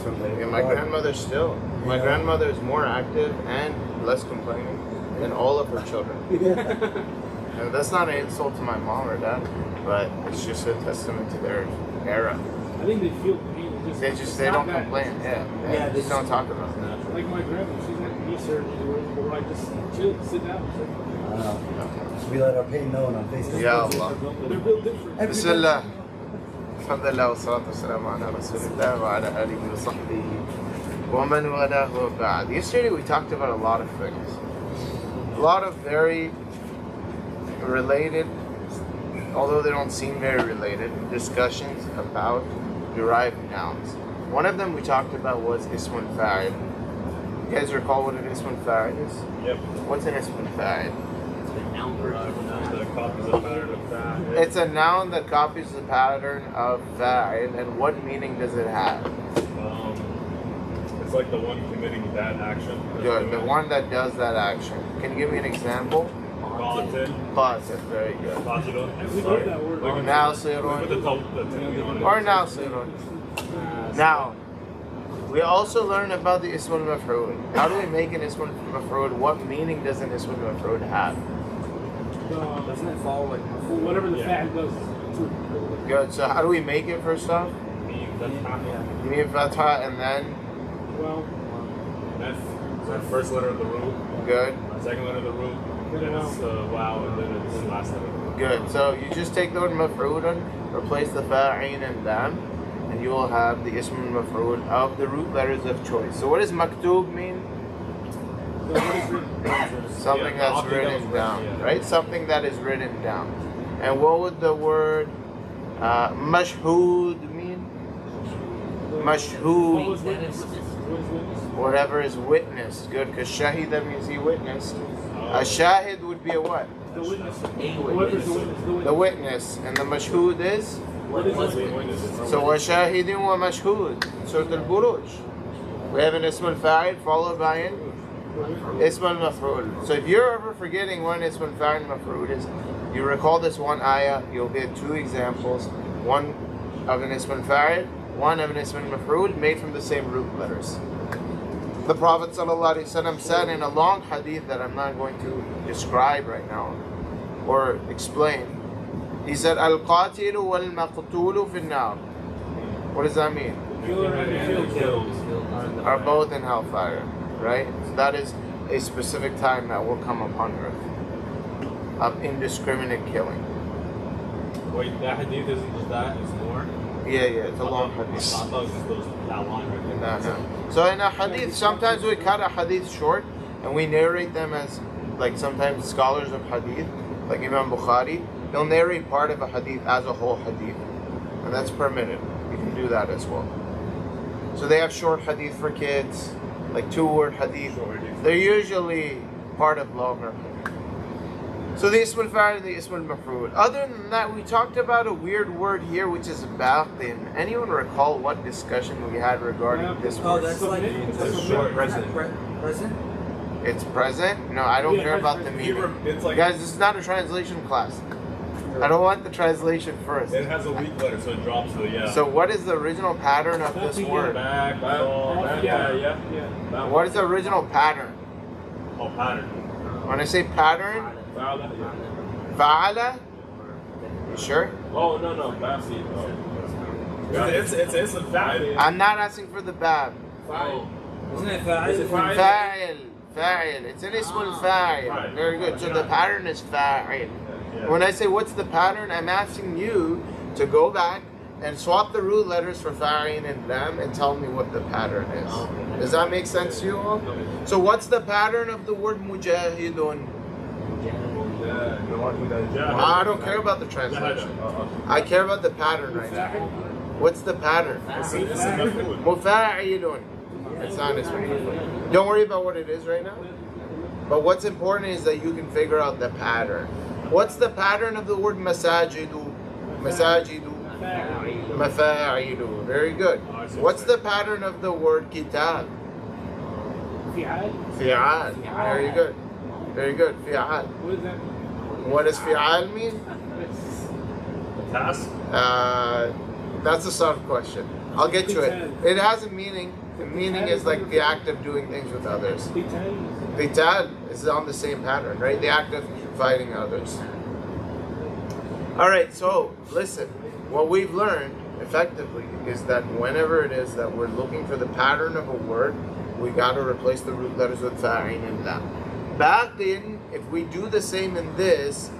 from the. Yeah, my grandmother still. My grandmother is more active and less complaining than all of her children. And that's not an insult to my mom or dad, but it's just a testament to their era. I think they feel pain. They don't complain. Yeah, they just don't talk about it. Like my grandma, she's not knee surgery, or I just chill, sit down. We let our pain known on Facebook. Ya Allah. They're built different. Bismillah. Alhamdulillah wa salatu wa salam ala rasulillah wa ala alihi wa sahbihi wa man walahu wa ba'd. Yesterday we talked about a lot of things. A lot of very related, although they don't seem very related, discussions about derived nouns. One of them we talked about was ismun fa'il. You guys recall what an ismun fa'il is? Yep. What's an ismun fa'il? It's a noun that copies It's a noun that copies the pattern of fa'il. the pattern of fa'il, and what meaning does it have? It's like the one committing that action. Good, the one that does that action. Can you give me an example? Qatil. Qatil, very good. Qatilun. We know that word. Like Nasirun. with the tanween on it. Or Nasirun. Now, we also learn about the ismul maf'ul. How do we make an ismul maf'ul? What meaning does an ismul maf'ul have? Doesn't it follow like whatever the fa'il does? Good, so how do we make it first off? Mim fatha and then? Well, That's the first letter of the root. Good. Second letter of the root. Then it's wow, and then it's the last letter. Good. So you just take the word maf'ulun, replace the fa'in and lam, and you will have the ism maf'ul of the root letters of choice. So what does maktub mean? Something that's written down, right? Something that is written down. And what would the word mashhud mean? Mashhud. Whatever is witnessed. Good, because shahida means he witnessed. A shahid would be a what? the witness. The witness. And the mashhud is? So wa shahidin wa mashhud. Surah al-Buruj. We have an ism al-fa'il followed by an ism al-maf'ul. So if you're ever forgetting what an ism al-fa'il maf'ul is, you recall this one ayah, you'll get two examples. One of an ism al-fa'il, one of an ism al-maf'ul made from the same root letters. The Prophet ﷺ said in a long hadith that I'm not going to describe right now or explain. He said, Al-Qatilu wal-Maqtulu fin-nar. What does that mean? Are both in hellfire, right? So that is a specific time that will come upon earth of indiscriminate killing. Wait, that hadith isn't just that, it's more? Yeah, it's a long hadith. I thought it was just that line right there. No. So in a hadith, sometimes we cut a hadith short and we narrate them as, like sometimes scholars of hadith, like Imam Bukhari, they'll narrate part of a hadith as a whole hadith. And that's permitted. You can do that as well. So they have short hadith for kids, like 2-word hadith. They're usually part of longer hadith. So the ism al-fa'il and the ism al-maf'ul. Other than that, we talked about a weird word here, which is baqin. Anyone recall what discussion we had regarding this Oh, word? that's like It's short present. present. It's present? No, I don't care about the meaning. It's like, Guys, this is not a translation class. I don't want the translation first. it has a weak letter, so it drops to the yeah. So what is the original pattern of this word? Back, yeah. That What is the original pattern? Oh, pattern. When I say pattern, Wow, that, yeah. fa'ala? You sure? Oh, no, Babsi. Oh. It's a fa'il. I'm not asking for the bab. Oh. Isn't it Is it fa'il? Fa'il. It's an ism al-fa'il. Right. Very good. So the pattern is fa'il. Yeah. When I say what's the pattern, I'm asking you to go back and swap the root letters for fa'in and lam and tell me what the pattern is. Does that make sense to you all? So what's the pattern of the word mujahidun? I don't care about the translation. I care about the pattern right now. What's the pattern? Mufa'ilun. It's not ism. Don't worry about what it is right now. But what's important is that you can figure out the pattern. What's the pattern of the word masajidu? Masajidu. Mafa'ilu. Very good. What's the pattern of the word kitab? Fi'al. Very good. Very good. Fi'al. What is that? What does fi'al mean? Task? That's a soft question. I'll get to it. It has a meaning. The meaning is like the act of doing things with others. Qital is on the same pattern, right? The act of fighting others. Alright, so listen. What we've learned effectively is that whenever it is that we're looking for the pattern of a word, we got to replace the root letters with fa'in and lam. Baqin, if we do the same in this,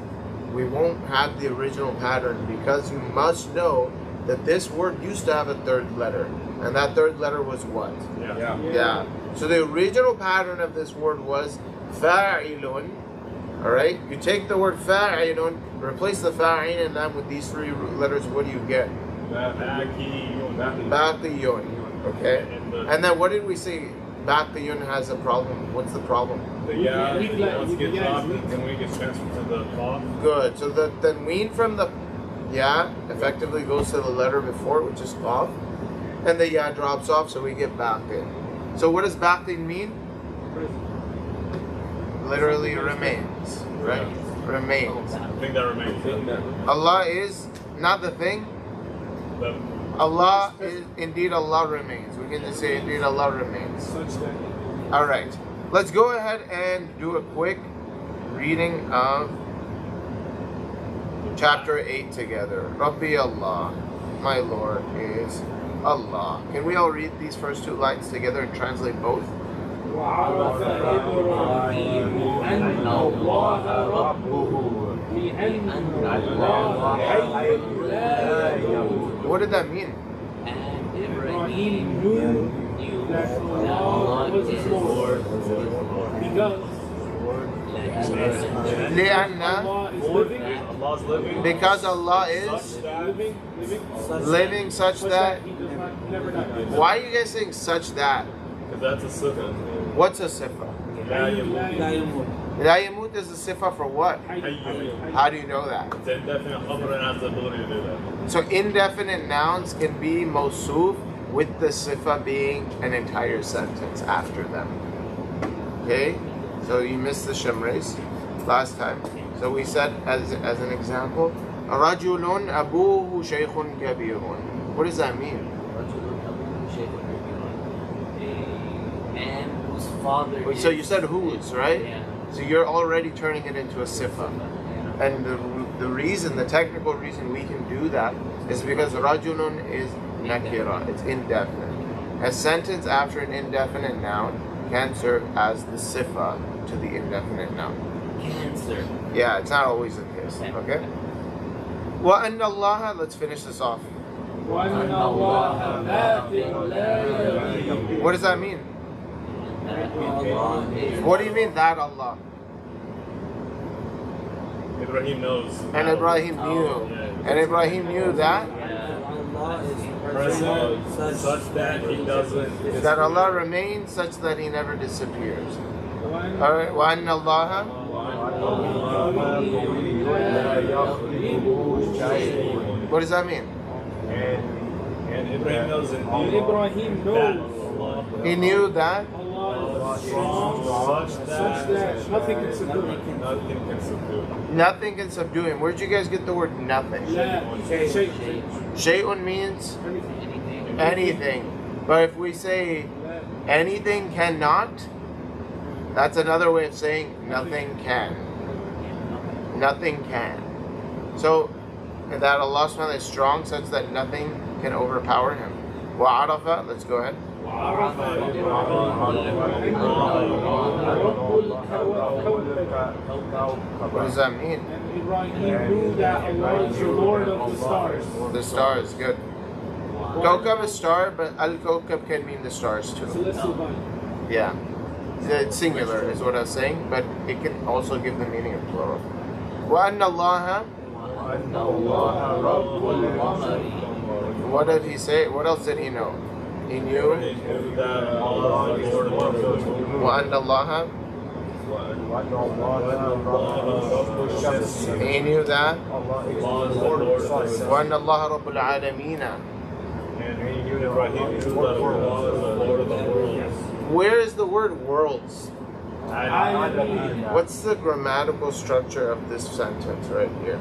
we won't have the original pattern, because you must know that this word used to have a third letter, and that third letter was what? Yeah. So the original pattern of this word was fa'ilun. Alright? You take the word fa'ilun, replace the fa'in and lam with these three root letters, what do you get? Baqiyun. Okay? And then what did we say? Baqiyun has a problem. What's the problem? Yeah, once it gets dropped, then we get transferred to the qaf. Good. So the tanween from the ya effectively goes to the letter before, which is qaf, and the ya drops off, so we get baqin. So what does baqin mean? Literally remains, right? Remains. I think that remains. Allah is not the thing. Allah is indeed, Allah remains. We can just say indeed Allah remains. Alright. Let's go ahead and do a quick reading of chapter 8 together. Rabbi Allah, my Lord is Allah. Can we all read these first two lines together and translate both? وعرف إبراهيم أن الله ربه لأن الله حي لا يموت. What did that mean? And Ibrahim knew that Allah was his Lord because لأن Allah is living, Allah's living. because Allah is living such that. He does not never die. Why are you guys saying such that? Because that's a sifa. What's a sifa? La yamut. La yamut is a sifa for what? Hayyun. How do you know that? It's indefinite khabar and has the ability to do that. So indefinite nouns can be mawsuf with the sifa being an entire sentence after them. Okay? So you missed the shemres last time. So we said as an example, Rajulun abuhu shaykhun kabirun. What does that mean? Man whose father So you said whose, right? Yeah. So you're already turning it into a sifa. And the reason, the technical reason we can do that is because rajulun is nakira, it's indefinite. A sentence after an indefinite noun can serve as the sifa to the indefinite noun. Cancer. Yeah, it's not always the case, okay? Wa anna Allah, let's finish this off. وأن الله باطل لا يغيب. What does that mean? Allah is What do you mean that Allah? Ibrahim knows. And Ibrahim knew. And Ibrahim knew that? Present such that he doesn't. That Allah remains such that He never disappears. Alright, wa anna Allah. What does that mean? And Ibrahim knows indeed. Ibrahim that knows Allah He knew that Allah is strong such that nothing can subdue him. nothing can subdue. nothing can subdue Him. Where'd you guys get the word nothing? لا شيء Shay'un means anything. But if we say anything cannot, that's another way of saying nothing can. Nothing can. So that Allah subhanahu wa ta'ala is strong such that nothing can overpower Him. Wa'arafa, let's go ahead. وعرف إبراهيم What does that mean? And Ibrahim knew that Allah is the Lord of the stars. The stars, good. Kawkab is star, but al-Kawkab can mean the stars too. Celestial body. Yeah. It's singular is what I was saying, but it can also give the meaning of plural. وَأَنَّ اللَّهَ. What did he say? What else did he know? He knew. He knew that Allah is Lord of the world. وَأَنَّ اللَّهَ. He knew that. Allah is Lord of the world. وَأَنَّ اللَّهَ رَبُّ الْعَالَمِينَ. And he knew Ibrahim knew that Allah is the Lord of the world. Where is the word worlds? Alameen. What's the grammatical structure of this sentence right here?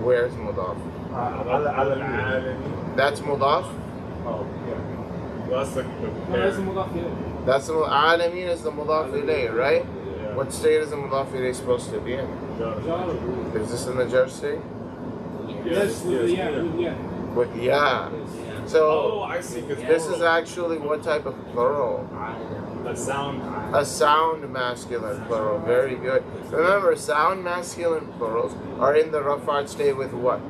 Where's mudaf? That's mudaf. Oh, yeah. Well, that's like No, that's a mudaf ilayh. That's the alameen is the mudaf ilayh, right? Yeah. What state is the mudaf ilayh supposed to be in? Jar. Is this in the jar state? Yes, with the yeah, with yeah. With yeah. Oh, So I see. Cause this is actually what type of plural? a sound. A sound masculine plural. Very good. Remember, sound masculine plurals are in the rafa'at state with what?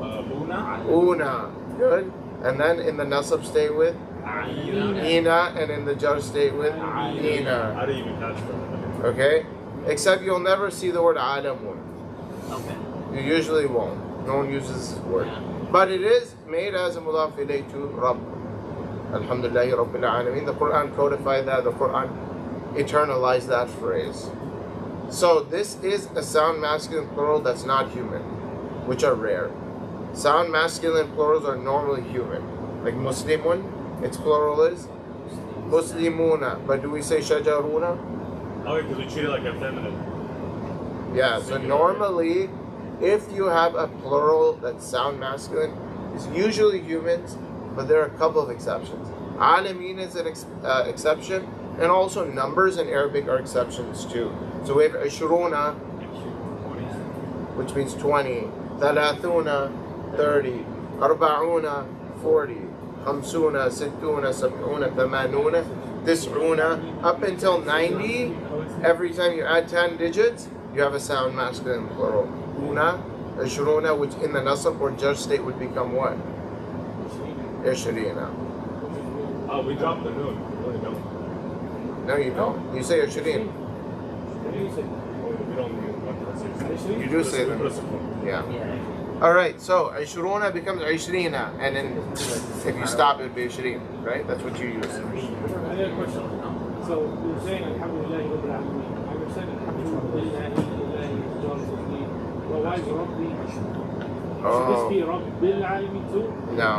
Una. Una. Good. And then in the nasab state with ina, and in the jar state with ina. I didn't even catch that. Okay? Except you'll never see the word alamun. Okay. You usually won't. No one uses this word. But it is made as a mudaf ilayh to Rabb. Alhamdulillahi Rabbil Alameen. The Quran codified that. The Quran eternalized that phrase. So this is a sound masculine plural that's not human, which are rare. Sound masculine plurals are normally human. Like Muslimun, its plural is Muslimuna. But do we say Shajaruna? Oh, because we treat it like a feminine. Yeah, so normally, if you have a plural that's sound masculine, it's usually humans, but there are a couple of exceptions. Alameen is an exception, and also numbers in Arabic are exceptions too. So we have Ashruna, which means 20, Thalathuna, 30, Arba'una, 40, Khamsuna, Sittuna, Sab'una, Thamanuna, Tis'una, up until 90, every time you add 10 digits, you have a sound masculine plural. Una, Ashruna, which in the nasab or jar state would become what? Ishrina. Oh, we dropped the noon. We really don't. No, you don't. You say Ishrin. What do you say? We don't need one. You do say them. Yeah. Alright, so Ishruna becomes Ishrina, and then if you stop, it would be Ishrin, right? That's what you use. I have a question. So you're saying Alhamdulillah Rabbil Alameen. I understand Alhamdulillah well, why is Rabbi? Should this be Rabbil Alameen too? No.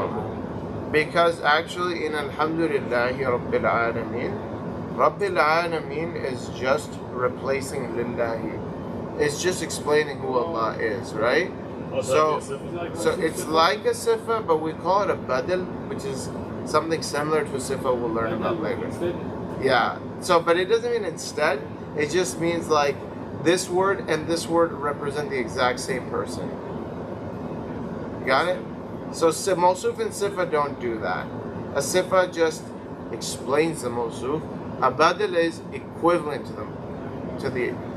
Because actually in Alhamdulillahi Rabbil Alameen, Rabbil Alameen is just replacing Lillahi. It's just explaining who Allah is, right? Oh, So that's it's like a sifa, but we call it a badal, which is something similar to a sifa we'll learn about later. Instead, Yeah. So, but it doesn't mean instead. It just means like this word and this word represent the exact same person. Got it? So Mawsuf and Sifa don't do that. A Sifa just explains the Mawsuf. A Badal is equivalent to them,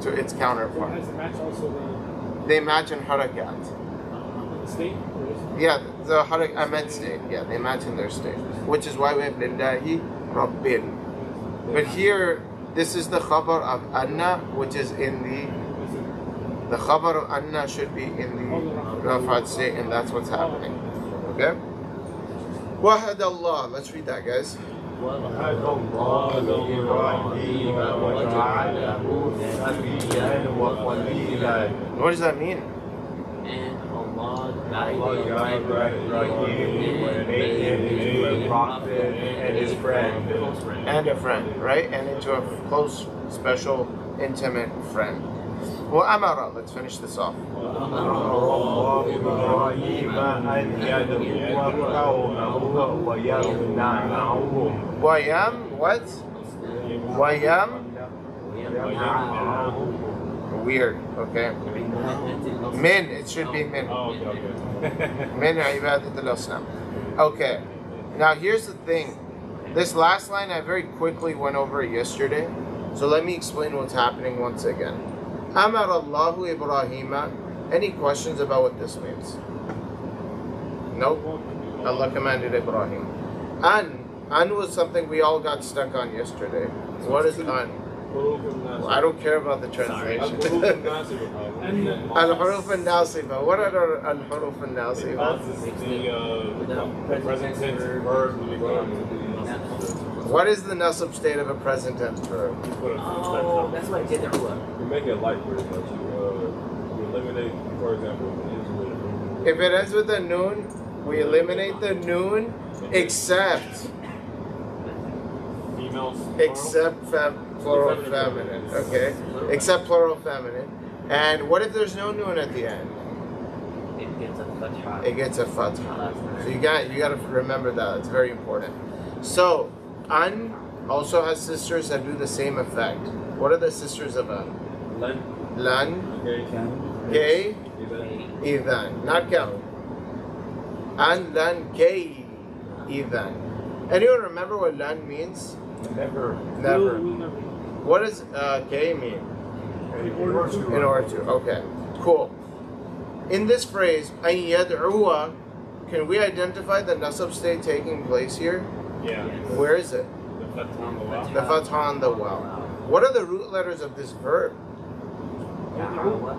to its so counterpart. has the match also They match in harakat. the state? Or is it- Yeah, the I meant state. Yeah, they match in their state. Which is why we have Lillahi Rabbil. But here, this is the khabar of Anna, which is in the khabar of Anna should be in the Rafat state, and that's what's happening. Okay? Wahad Allah. Let's read that, guys. What does that mean? And Allah guided a prophet and his friend. And a friend, right? And into a close, special, intimate friend. Well, Amara, let's finish this off. Wayam, what? Wayam? Weird, okay. Min, it should be min. Oh, okay. Min ibadat al-asnam. Okay, now here's the thing. This last line I very quickly went over yesterday, so let me explain what's happening once again. Amar Allahu Ibrahima. Any questions about what this means? Nope. Allah commanded Ibrahim. An was something we all got stuck on yesterday. What is an? Well, I don't care about the translation. Al-Huruf al-Nasiba. What are Al-Huruf al-Nasiba? The present tense verb. What is the nasab state of a present tense verb? Oh, that's why I did that. You make it light verb, but you eliminate, for example, If it ends with a noon, we eliminate the noon except females. plural feminine. Okay? Except plural feminine. And what if there's no noon at the end? gets a fatha. It gets a fatha. So you got to remember that. It's very important. So an also has sisters that do the same effect. What are the sisters of an? Lan, kay, idhan. Not count. An, lan, kay, idhan. Anyone remember what lan means? Never. Never. Will never. What does kay mean? In order to. In order to. Okay. Cool. In this phrase, an yad'uwa, can we identify the nasab state taking place here? Yeah. Where is it? The fatha on the wow. The fatha on the waw. What are the root letters of this verb? Da'wa.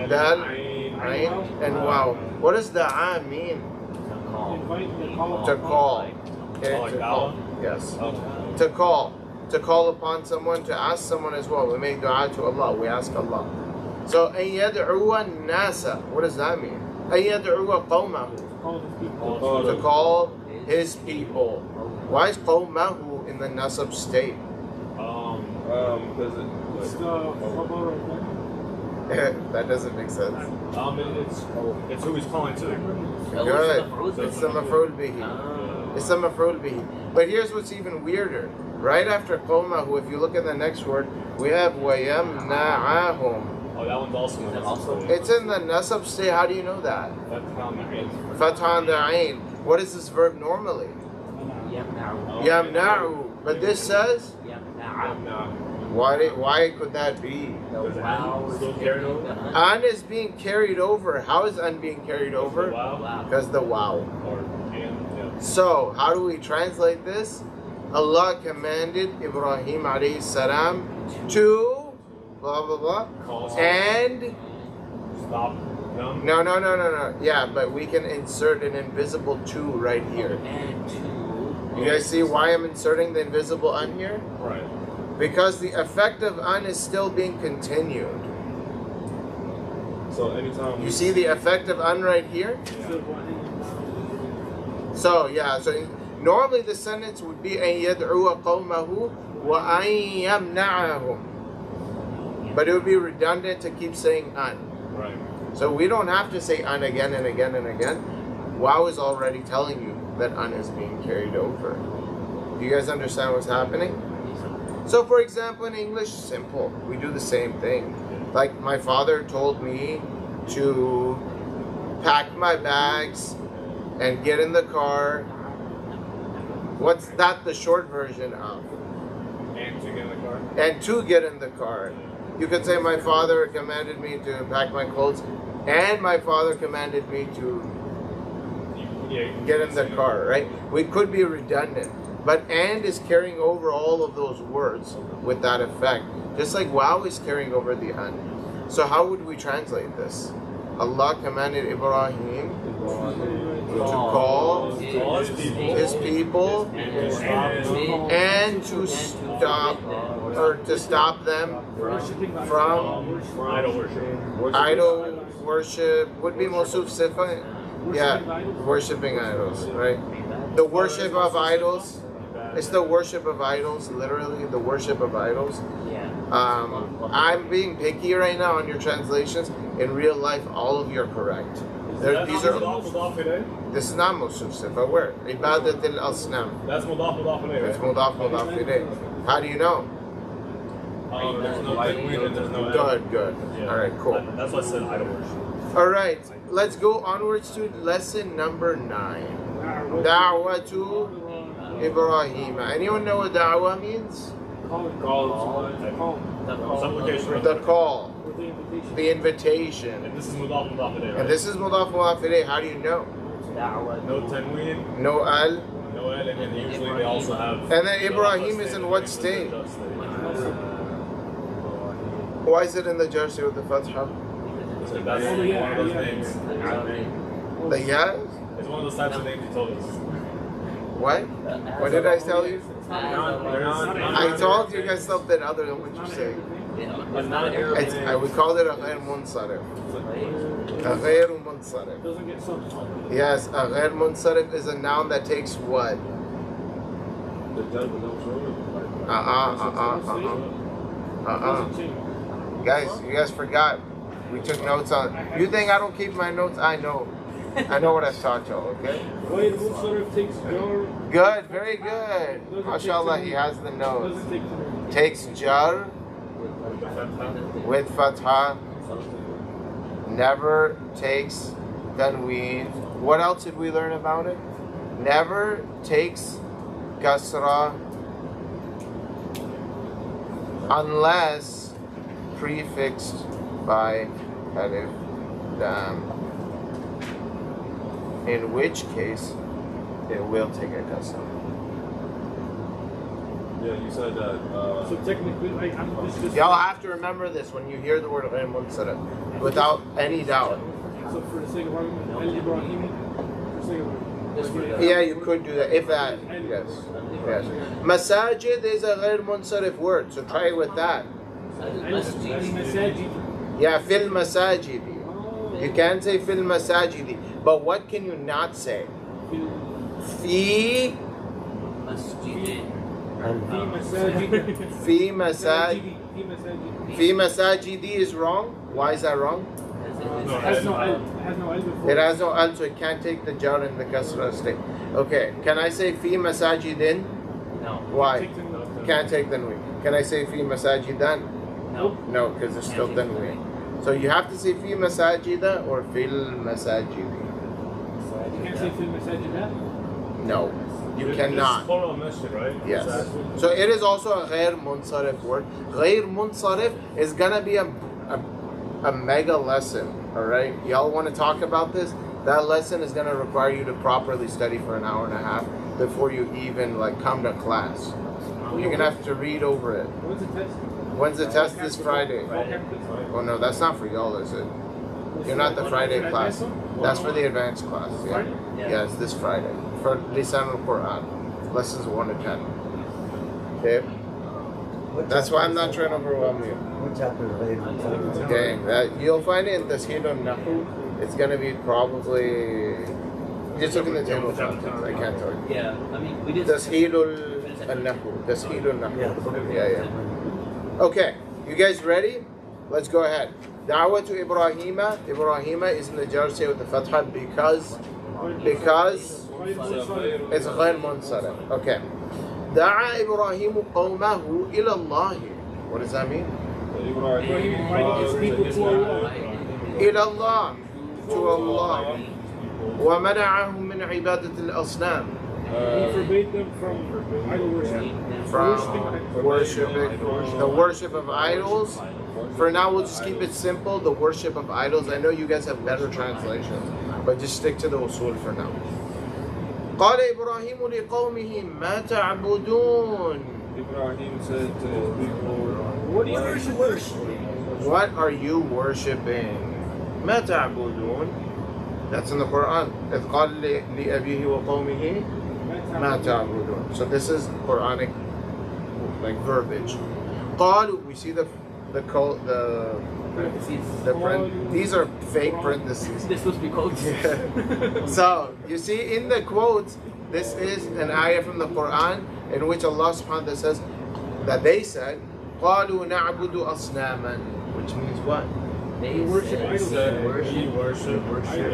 Dal, Ayn, ayn, and waw. What does da'a mean? Invite the call. To call. Okay, like to da'wah? call. Yes. Okay. To call. To call upon someone, to ask someone as well. We make dua to Allah. We ask Allah. So, an yad'uwa nasa. What does that mean? An yad'uwa qawmahu. Call his people. To call his people. Why is qawmahu in the nasab state? Because It's the khabar of them. That doesn't make sense. It's who he's calling to. Good. It's the maf'ul bihi. It's the maf'ul bihi. But here's what's even weirder. Right after qawmahu, if you look at the next word, we have wayamna'ahum. Oh, that one's also in the nasab. It's in the nasab state. How do you know that? Fatha on the ayn. Fatha on the ayn. What is this verb normally? Yamna'u. But this says, why could that be? Still carried over? An is being carried over. How is an being carried over? Wow. Because the wow. Or and, yeah. So, how do we translate this? Allah commanded Ibrahim alayhi salam to blah blah blah. Calls And stop them. no. Yeah, but we can insert an invisible to right here. You guys see why I'm inserting the invisible an here? Right. Because the effect of an is still being continued. So anytime You see the effect of an right here? So normally the sentence would be an yad'uwa qawmahu wa an yamna'ahum. But it would be redundant to keep saying an. Right. So we don't have to say an again and again and again. Wow is already telling you that an is being carried over. Do you guys understand what's happening? So for example, in English, simple. We do the same thing. Like my father told me to pack my bags and get in the car. What's that the short version of? And to get in the car. And to get in the car. You could say my father commanded me to pack my clothes and my father commanded me to get in the car, right? We could be redundant. But and is carrying over all of those words with that effect. Just like wow is carrying over the an. So how would we translate this? Allah commanded Ibrahim to call his people and to stop them from Idol worship. idol worship. Would be Mosuf Sifa. Yeah, worshipping idols, right? The worship of idols. It's the worship of idols, literally the worship of idols. I'm being picky right now on your translations. In real life, all of you are correct. These are. This is not Mosuf Sifa. Where? Ibadat al-Asnam. That's mudaf ilayh, It's right? mudaf ilayh. How do you know? There's no tanween and there's no Good. Yeah. All right, cool. That's why I said idol worship. All right, let's go onwards to lesson number 9. Da'watu Ibrahim. Anyone know what da'wah means? Supplication. The call, the And invitation. this is mudaf ilayh, right? And this is mudaf ilayh. How do you know? No tanween, No al. no el, and then usually they also have. And then Ibrahim is in what state? Why is it in the jersey with the fatha? So that's one of those names. The ya? It's one of those types of names you told us. What? What did I tell you? I told you guys something other than what you say. It's not an Arabic. We called it a ghair munsarif. A ghair munsarif. Doesn't get substituted. Yes, a ghair munsarif is a noun that takes what? Doesn't change. Guys, you guys forgot. We took notes on. You think I don't keep my notes? I know. I know what I've taught you. Okay. غير منصرف takes jar. Good. Very good. MashaAllah, he has the notes. Takes jar with fatha. Never takes tanween. What else did we learn about it? Never takes kasra unless prefixed by alif lam, in which case it will take a kasra. Yeah, you said that. So technically, like, this Y'all have to remember this when you hear the word غير منصرف, without any doubt. So for the sake of argument, Al-Ibrahimi, for the sake of argument. Yeah, you could do that. If that, yes. Yes. Masajid is a غير منصرف word, so try it with that. Al-Masajid. Yeah, fil masajidi. You can say fil masajidi, but what can you not say? Fi في مساجد. fi masaj في مساجد. fi masajidi is wrong. Why is that wrong? Has no al. Has no al before. It has no al, so it can't take the jar and the kasra state. Okay, can I say fi masajidin? No. Why? Can't take the tanween. Can I say fi masajidan? No. No, because it's still tanween. So you have to say fi masajida or fil masajidi. You can't say في المساجد. No, you cannot. It's plural masjid, right? Yes. So it is also a غير منصرف word. غير منصرف is gonna be a mega lesson. All right, y'all want to talk about this? That lesson is gonna require you to properly study for an hour and a half before you even like come to class. You're gonna have to read over it. When's the test? When's the test? This Friday. Oh no, that's not for y'all, is it? You're not the Friday class. That's for the advanced class. Yeah. Yeah, it's this Friday for Lisan al-Quran, lessons 1 to 10. Okay. That's why I'm not trying to overwhelm you. What chapter is غير منصرف? Okay, that you'll find it in Tasheel al-Nahu. It's gonna be probably just look in the table of contents. I can't tell you. Yeah, I mean, we did. Tasheel al-Nahu. Tasheel al-Nahu. Yeah. Yeah. Okay, you guys ready? Let's go ahead. Da'wah to Ibrahima. Ibrahima is in the jar say with the fatha because it's غير منصرف. Okay. دعا إبراهيم قومه إلى الله. What does that mean? Ibrahim invited his people to Allah. إلى الله. To Allah. ومنعهم من عبادة الأصنام. He forbade them from idol worship. From worshiping the worship of idols. For now, we'll just keep it simple. The worship of idols. I know you guys have better translations, but just stick to the usul for now. قال إبراهيم لقومه ما تعبدون. Ibrahim said to his people, What do you worship? What are you worshiping? ما تعبدون. That's in the Quran. إذ قال لأبيه وقومه ما تعبدون. So this is Quranic like verbiage. قالوا. We see the these are fake parentheses. This supposed to be quotes. So you see in the quotes, this is an ayah from the Quran in which Allah subhanahu wa ta'ala says that they said قالوا نعبد أصناما, which means what? They worship said- idols. said, Worship. we worship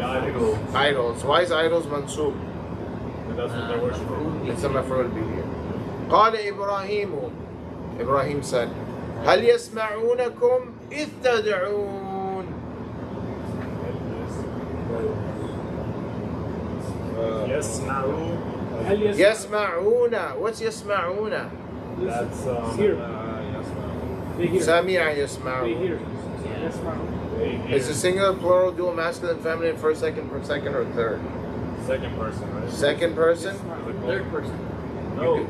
idols. Idols. Why is idols mansub? And that's what they're worshiping. It's a maf'ul bihi. قال إبراهيم. Ibrahim said هل يسمعونكم إذ تدعون. Yes, now. هل يسمعون. What's يسمعون? That's Here. yes, They hear. سمع They يسمعون. hear. Yeah. Yes, ma'am. Is the singular, plural, dual, masculine, feminine, first, second, or third? Second person, right? Second person? Third person. No.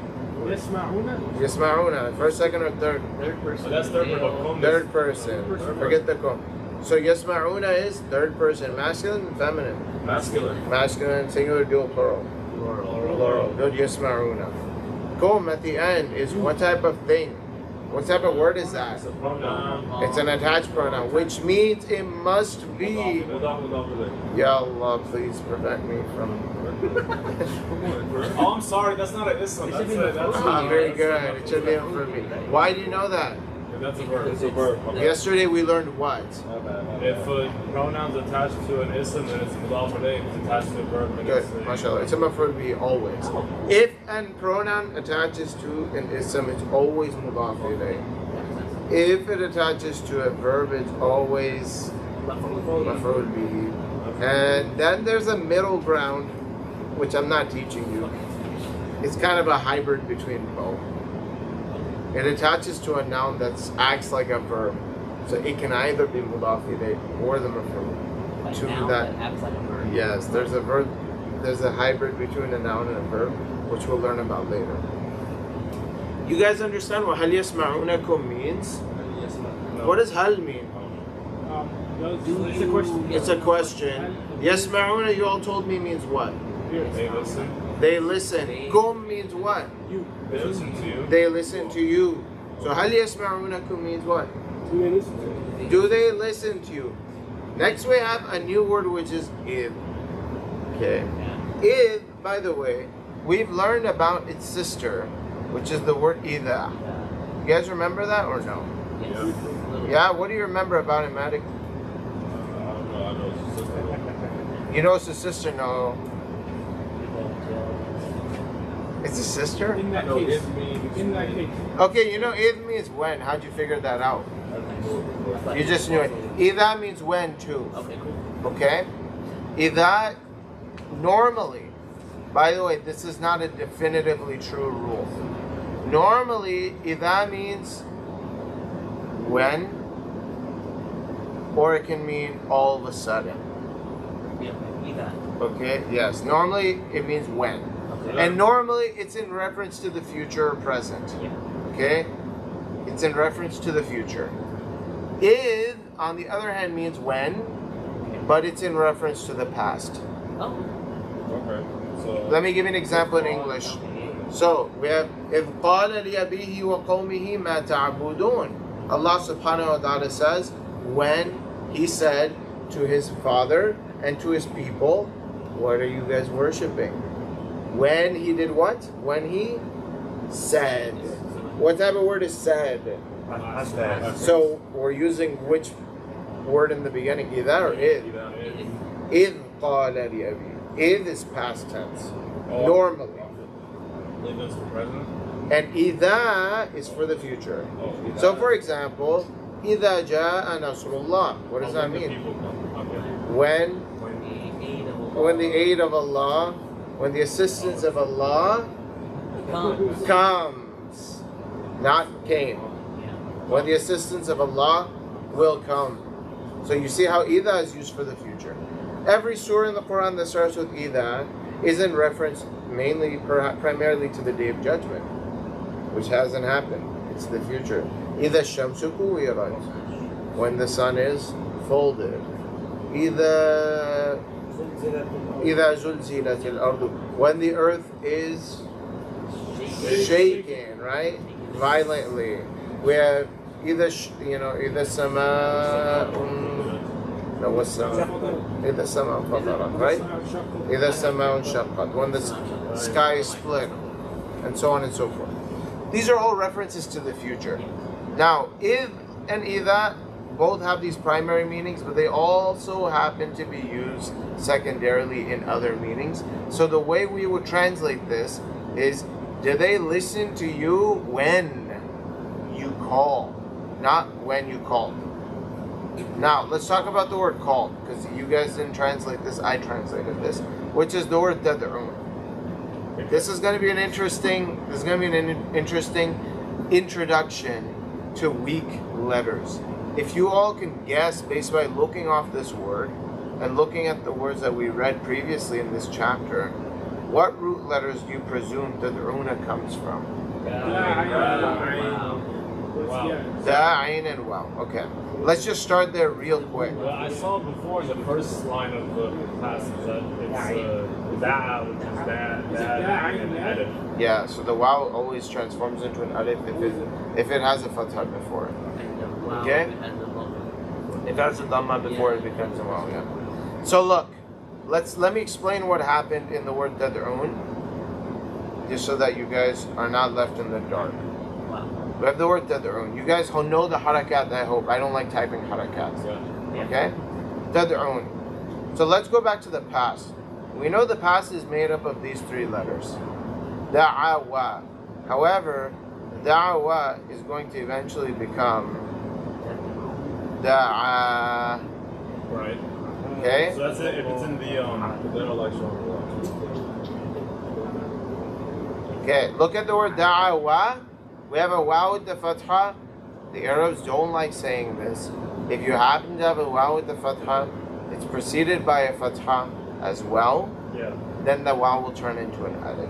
يسمعون. يسمعون. First, second, or third? Third person. So that's third They person. all- Third person. Forget the kom. So يسمعون is third person, masculine and feminine. Masculine. Masculine, singular, dual, plural. Plural. Good, يسمعون. Kom at the end is what type of thing? What type of word is that? It's an attached pronoun, which means it must be. Ya Allah, please prevent me from. Oh, I'm sorry. That's not an Islam. That's Very good. It should be for me. Why do you know that? That's a verb. It's a verb. Yesterday we learned what? If a pronoun's attached to an ism, then it's mudaf ilayh. If it's attached to a verb, then Good, it's mashallah. It's a maf'ul bihi always. If an pronoun attaches to an ism, it's always mudaf ilayh. If it attaches to a verb, it's always maf'ul bihi. And then there's a middle ground, which I'm not teaching you. It's kind of a hybrid between both. It attaches to a noun that acts like a verb. So it can either be mudaf ilayh or the maf'ul. To that, acts like a verb. yes, there's a verb, there's a hybrid between a noun and a verb, which we'll learn about later. You guys understand what hal yasma'unakum means? No. What does hal mean? It's a question. It's a question. Yasma'una, you all told me, means what? They listen. They listen. Kum means what? You. They listen to you. They listen to you. So hal yasma'unakum means what? Do they listen to you? Do they listen to you? Next we have a new word, which is id. Okay. Id, by the way, we've learned about its sister, which is the word idha. You guys remember that or no? Yes. Yeah, what do you remember about it, Matic? I don't know. I know it's just You know it's a sister? No. It's a sister? In that I know case. it means. In that case. Okay, you know id means when. How'd you figure that out? You just knew it. Idha means when too. Okay, cool. Okay? Idha, normally, by the way, this is not a definitively true rule. Normally, idha means when, or it can mean all of a sudden. Yeah, either. Okay? Yes. Normally, it means when. Okay. And normally, it's in reference to the future or present. Yeah. Okay? It's in reference to the future. Id, on the other hand, means when, but it's in reference to the past. Oh. Okay. So. Let me give you an example in English. So, we have إِذْ قَالَ لِأَبِيهِ وَقَوْمِهِ مَا تَعْبُدُونَ. Allah subhanahu wa ta'ala says, when He said to His father and to His people, what are you guys worshipping? When He did what? When He said. What type of word is said? So we're using which word in the beginning? Idha or id? Id qala li abi. Id is past tense. Normally. Live for present. And idha is for the future. So for example, idha ja'a nasrullah. What does that mean? When the aid of Allah, when the assistance of Allah comes, not came. When the assistance of Allah will come. So you see how idha is used for the future. Every surah in the Quran that starts with idha is in reference mainly, primarily to the Day of Judgment, which hasn't happened. It's the future. Idha shamsu kuwirat, when the sun is folded. Idha zulzilat al-ardu, when the earth is shaken, right? Violently. We have either sama, no, what's sama? Either sama fatarat, right? Either sama shaqqat, when the sky is split, and so on and so forth. These are all references to the future. Now, id and idha both have these primary meanings, but they also happen to be used secondarily in other meanings. So the way we would translate this is, do they listen to you when you call, not when you called? Now, let's talk about the word called, because you guys didn't translate this, I translated this, which is the word tad'un. This is going to be an interesting introduction to weak letters. If you all can guess, based by looking off this word and looking at the words that we read previously in this chapter, what root letters do you presume tad'una comes from? Da'in and waw. Okay. Let's just start there real quick. Well, I saw before in the first line of the passage that it's da'a, which is that and alif. Yeah, so the waw always transforms into an alif if it has a fathah before it. Okay? If it has a dhamma before it becomes a waw, yeah. So look, let me explain what happened in the word tad'un, just so that you guys are not left in the dark. We have the word tad'un. You guys know the harakat, I hope. I don't like typing harakats. Okay? تدعون. So let's go back to the past. We know the past is made up of these three letters. دعوة. However, da'wa is going to eventually become da'a. Right. Okay? So that's it. If it's in the intellectual. Okay, look at the word da'wa. We have a waw with the fatha. The Arabs don't like saying this. If you happen to have a waw with the fatha, it's preceded by a fatha as well, Yeah. then the waw will turn into an alif.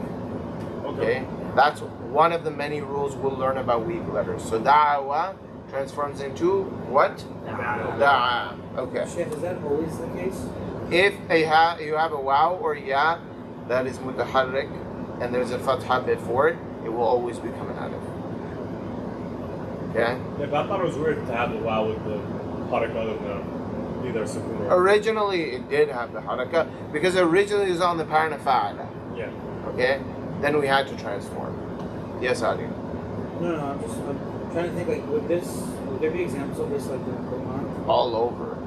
Okay? That's one of the many rules we'll learn about weak letters. So da'wa transforms into what? Da'a. Okay. Sheikh, is that always the case? If you have a waw or ya that is mutaharrik and there's a fatha before it, it will always become an alif. Okay? Yeah, but I thought it was weird to have the wow with the harakah and either sukun or. Originally, it did have the harakah because originally it was on the pattern of fa'ala. Yeah. Okay? Then we had to transform. Yes, Adi. No, I'm trying to think, like, would there be examples of this, like, in the Quran? All over.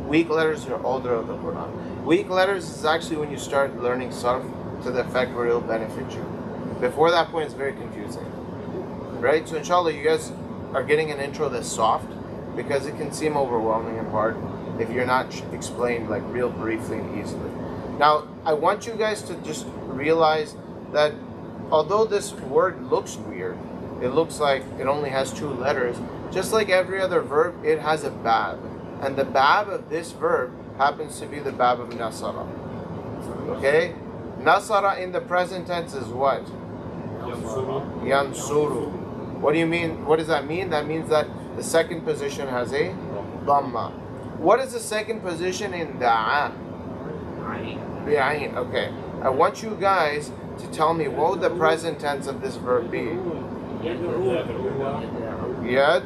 Weak letters are all throughout the Quran. Weak letters is actually when you start learning sarf to the effect where it'll benefit you. Before that point, it's very confusing. Right? So, inshallah, you guys are getting an intro that's soft because it can seem overwhelming and hard if you're not explained, like, real briefly and easily. Now, I want you guys to just realize that although this word looks weird, it looks like it only has two letters, just like every other verb, it has a bab. And the bab of this verb happens to be the bab of nasara. Okay? Nasara in the present tense is what? Yansuru. What do you mean? What does that mean? That means that the second position has a dhamma. What is the second position in da'a? Bi'ain. Okay. I want you guys to tell me what would the present tense of this verb be? Yad.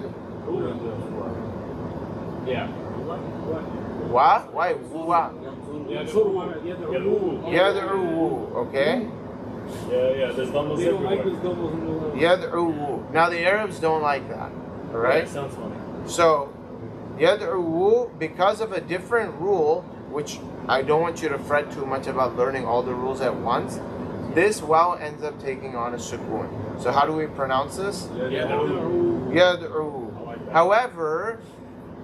Yeah. Wa? Why? Wa. يدعو Yad'u. Okay? Yeah, there's double They don't like this zipper. doubles in the Yad'u. Now the Arabs don't like that. Alright? Sounds funny. So, yad'u, because of a different rule, which I don't want you to fret too much about learning all the rules at once, this waw ends up taking on a sukoon. So how do we pronounce this? Yad'u. However,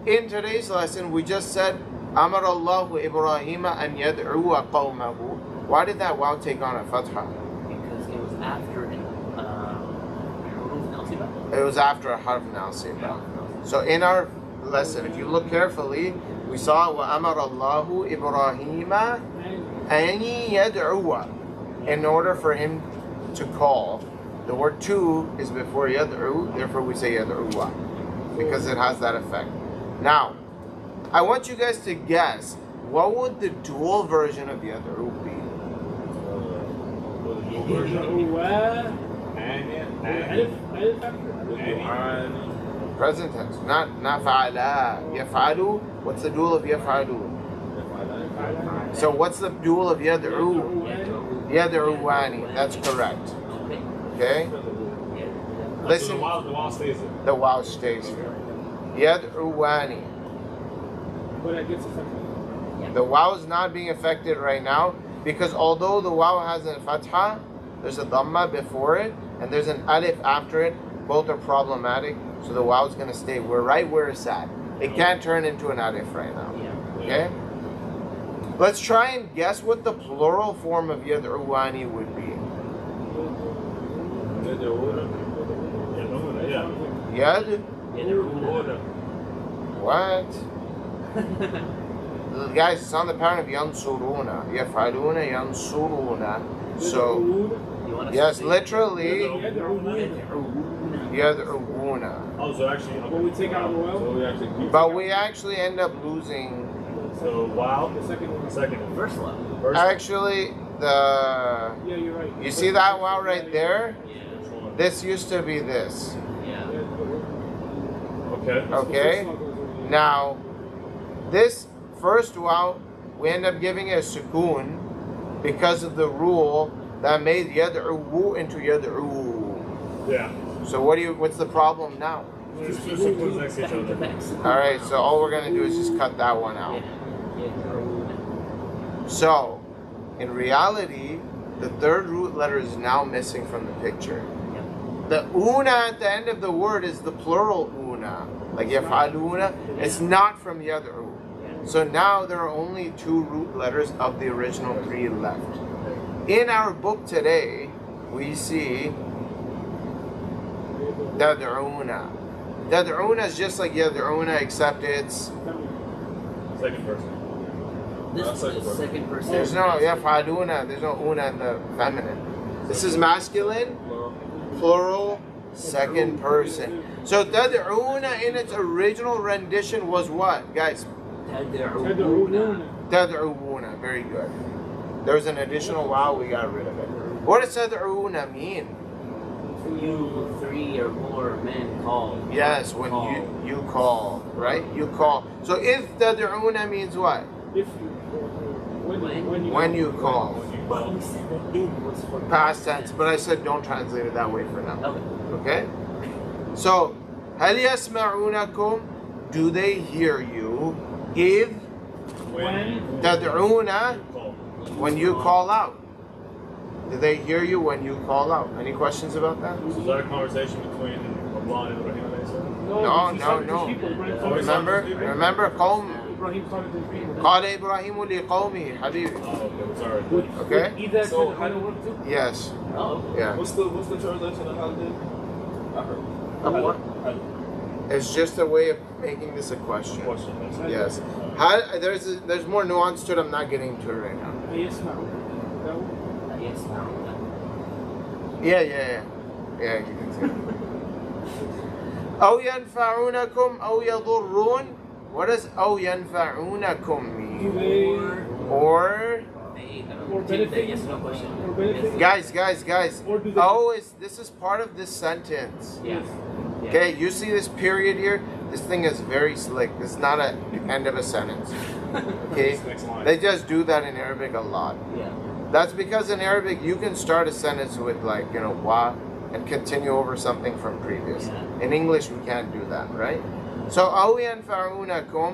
in today's lesson, we just said, Amar Allahu Ibrahim an yad'uwa qawmahu. Why did that waw take on a fatha? Because it was after It was after a harf nasiba. So in our lesson, if you look carefully, we saw وَأَمَرَ اللَّهُ إِبْرَاهِيمَ أَنْ يَدْعُوَ. In order for him to call, the word to is before yad'u, therefore we say yad'uwa, because it has that effect. Now, I want you guys to guess, what would the dual version of yad'u be? Present tense, not fa'ala. Yaf'alu, what's the dual of yaf'alu? So what's the dual of yad'u? Yad'uwani, that's correct. Okay? Listen, So the wow stays there. the waw stays here. Yad'uwani. But it gets affected. The waw is not being affected right now because although the waw has a fatha, there's a dhamma before it and there's an alif after it. Both are problematic, so the waw is going to stay. We're right where it's at. It can't turn into an alif right now. Okay? Let's try and guess what the plural form of yad'uwani would be. Yeah. Yad? What? Guys, it's on the pattern of yansuruna. Yaf'aluna yansuruna. So, yes, literally, yad'uuna. Oh, so actually, When we take out the well, so we actually keep. But we actually end up losing. So wow, the second one. second, First one. first. Actually, the. Yeah, you're right. You see that wow right there? Yeah. This used to be this. Yeah. Okay. Okay? Now, this first wow, we end up giving it a sukoon because of the rule that made yad'u into yad'u. Yeah. So what's the problem now? There's two simple next to each other. Alright, so all we're gonna do is just cut that one out. So, in reality, the third root letter is now missing from the picture. The una at the end of the word is the plural una. Like yaf'aluna, it's not from yad'u. So now there are only 2 root letters of the original 3 left. In our book today, we see tad'una. Tad'una is just like yad'una, except it's Second person. This is the second person. there's no yaf'aluna, there's no una in the feminine. This is masculine, plural, second person. So tad'una in its original rendition was what, guys? Tad'una. Very good. There's an additional wow, we got rid of it. What does tad'una mean? You 3 or more men call. Yes, when you call, right? You call. So if tad'una means what? If you, When you call. But we said that it was for Past tense, but I said don't translate it that way for now. Okay. Okay? So, هل يسمعونكم? Do they hear you? If tad'una, when you call out. Do they hear you when you call out? Any questions about that? Was that a conversation between Allah and Ibrahim? No. Remember قوم Ibrahim called it his people. قال إبراهيم لقومه حبيبي. Oh, okay, sorry. Okay? Either So, how to work too? Yes. Oh. Yeah. What's the translation of holiday? I heard. What? It's just a way of making this a question. Yes. There's more nuance to it. I'm not getting to it right now. Yes, now. Yeah, you can see it. أو ينفعونكم أو يضرون. What does أو ينفعونكم mean? Or Yes, no question. guys. This is part of this sentence. Yes. Okay, you see this period here? This thing is very slick. This is not an end of a sentence. Okay? They just do that in Arabic a lot. Yeah. That's because in Arabic you can start a sentence with like, wa and continue over something from previous. Yeah. In English we can't do that, right? So أو ينفعونكم,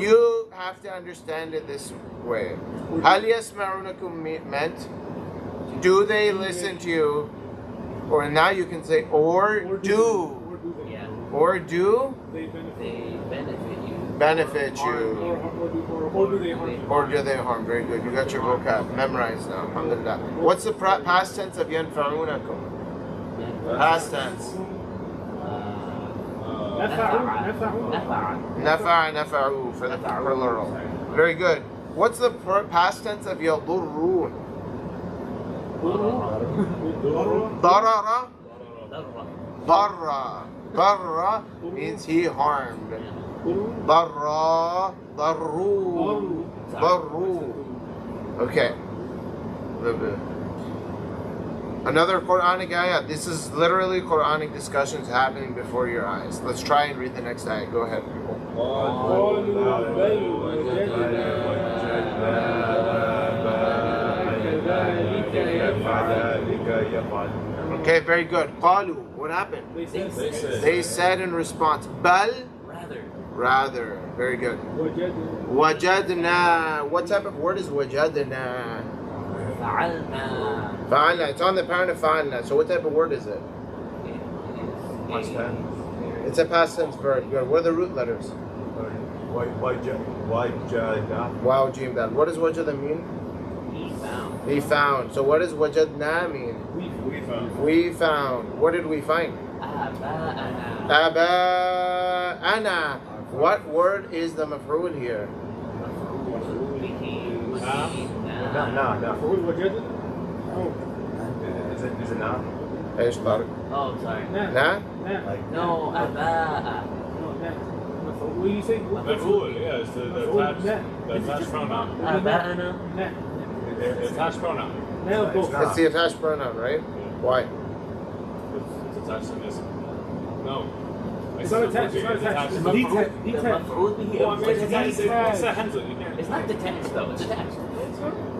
you have to understand it this way. هل يسمعونكم meant, do they listen to you? Or now you can say or do. Yeah. Or do They They benefit benefit you. you. or do they harm? Or do they harm? Very good. You got your vocab memorized now. Alhamdulillah. What's the past tense of ينفعونكم? Past tense. نفع for the plural. Very good. What's the past tense of يضرون? ضرر. ضر means he harmed. ضروا. Okay. Another Quranic ayah. This is literally Quranic discussions happening before your eyes. Let's try and read the next ayah. Go ahead, people. Okay, very good. قالوا. What happened? They said in response, بل. Rather. Very good. وجدنا. What type of word is وجدنا? فعلنا. It's on the parent of فعلنا. So what type of word is it? It's a past tense verb. Good. What are the root letters? Wow, Jim. That. What does wajada mean? He found. So what does wajadna mean? We found. What did we find? Aba'ana. What word is the maf'ul here? No. Is it not? ايش طارق؟ Oh, sorry. نا؟ No, أباء. What do you say? Maf'ul, yeah, it's the attached pronoun. أباءنا. The attached pronoun. It's the attached pronoun, right? Why? It's attached to this. No. It's not attached. It's not attached. It's detached. The maf'ul bihi. Well, I mean, it's It's a Hamza. You can't. It's not detached though. It's attached.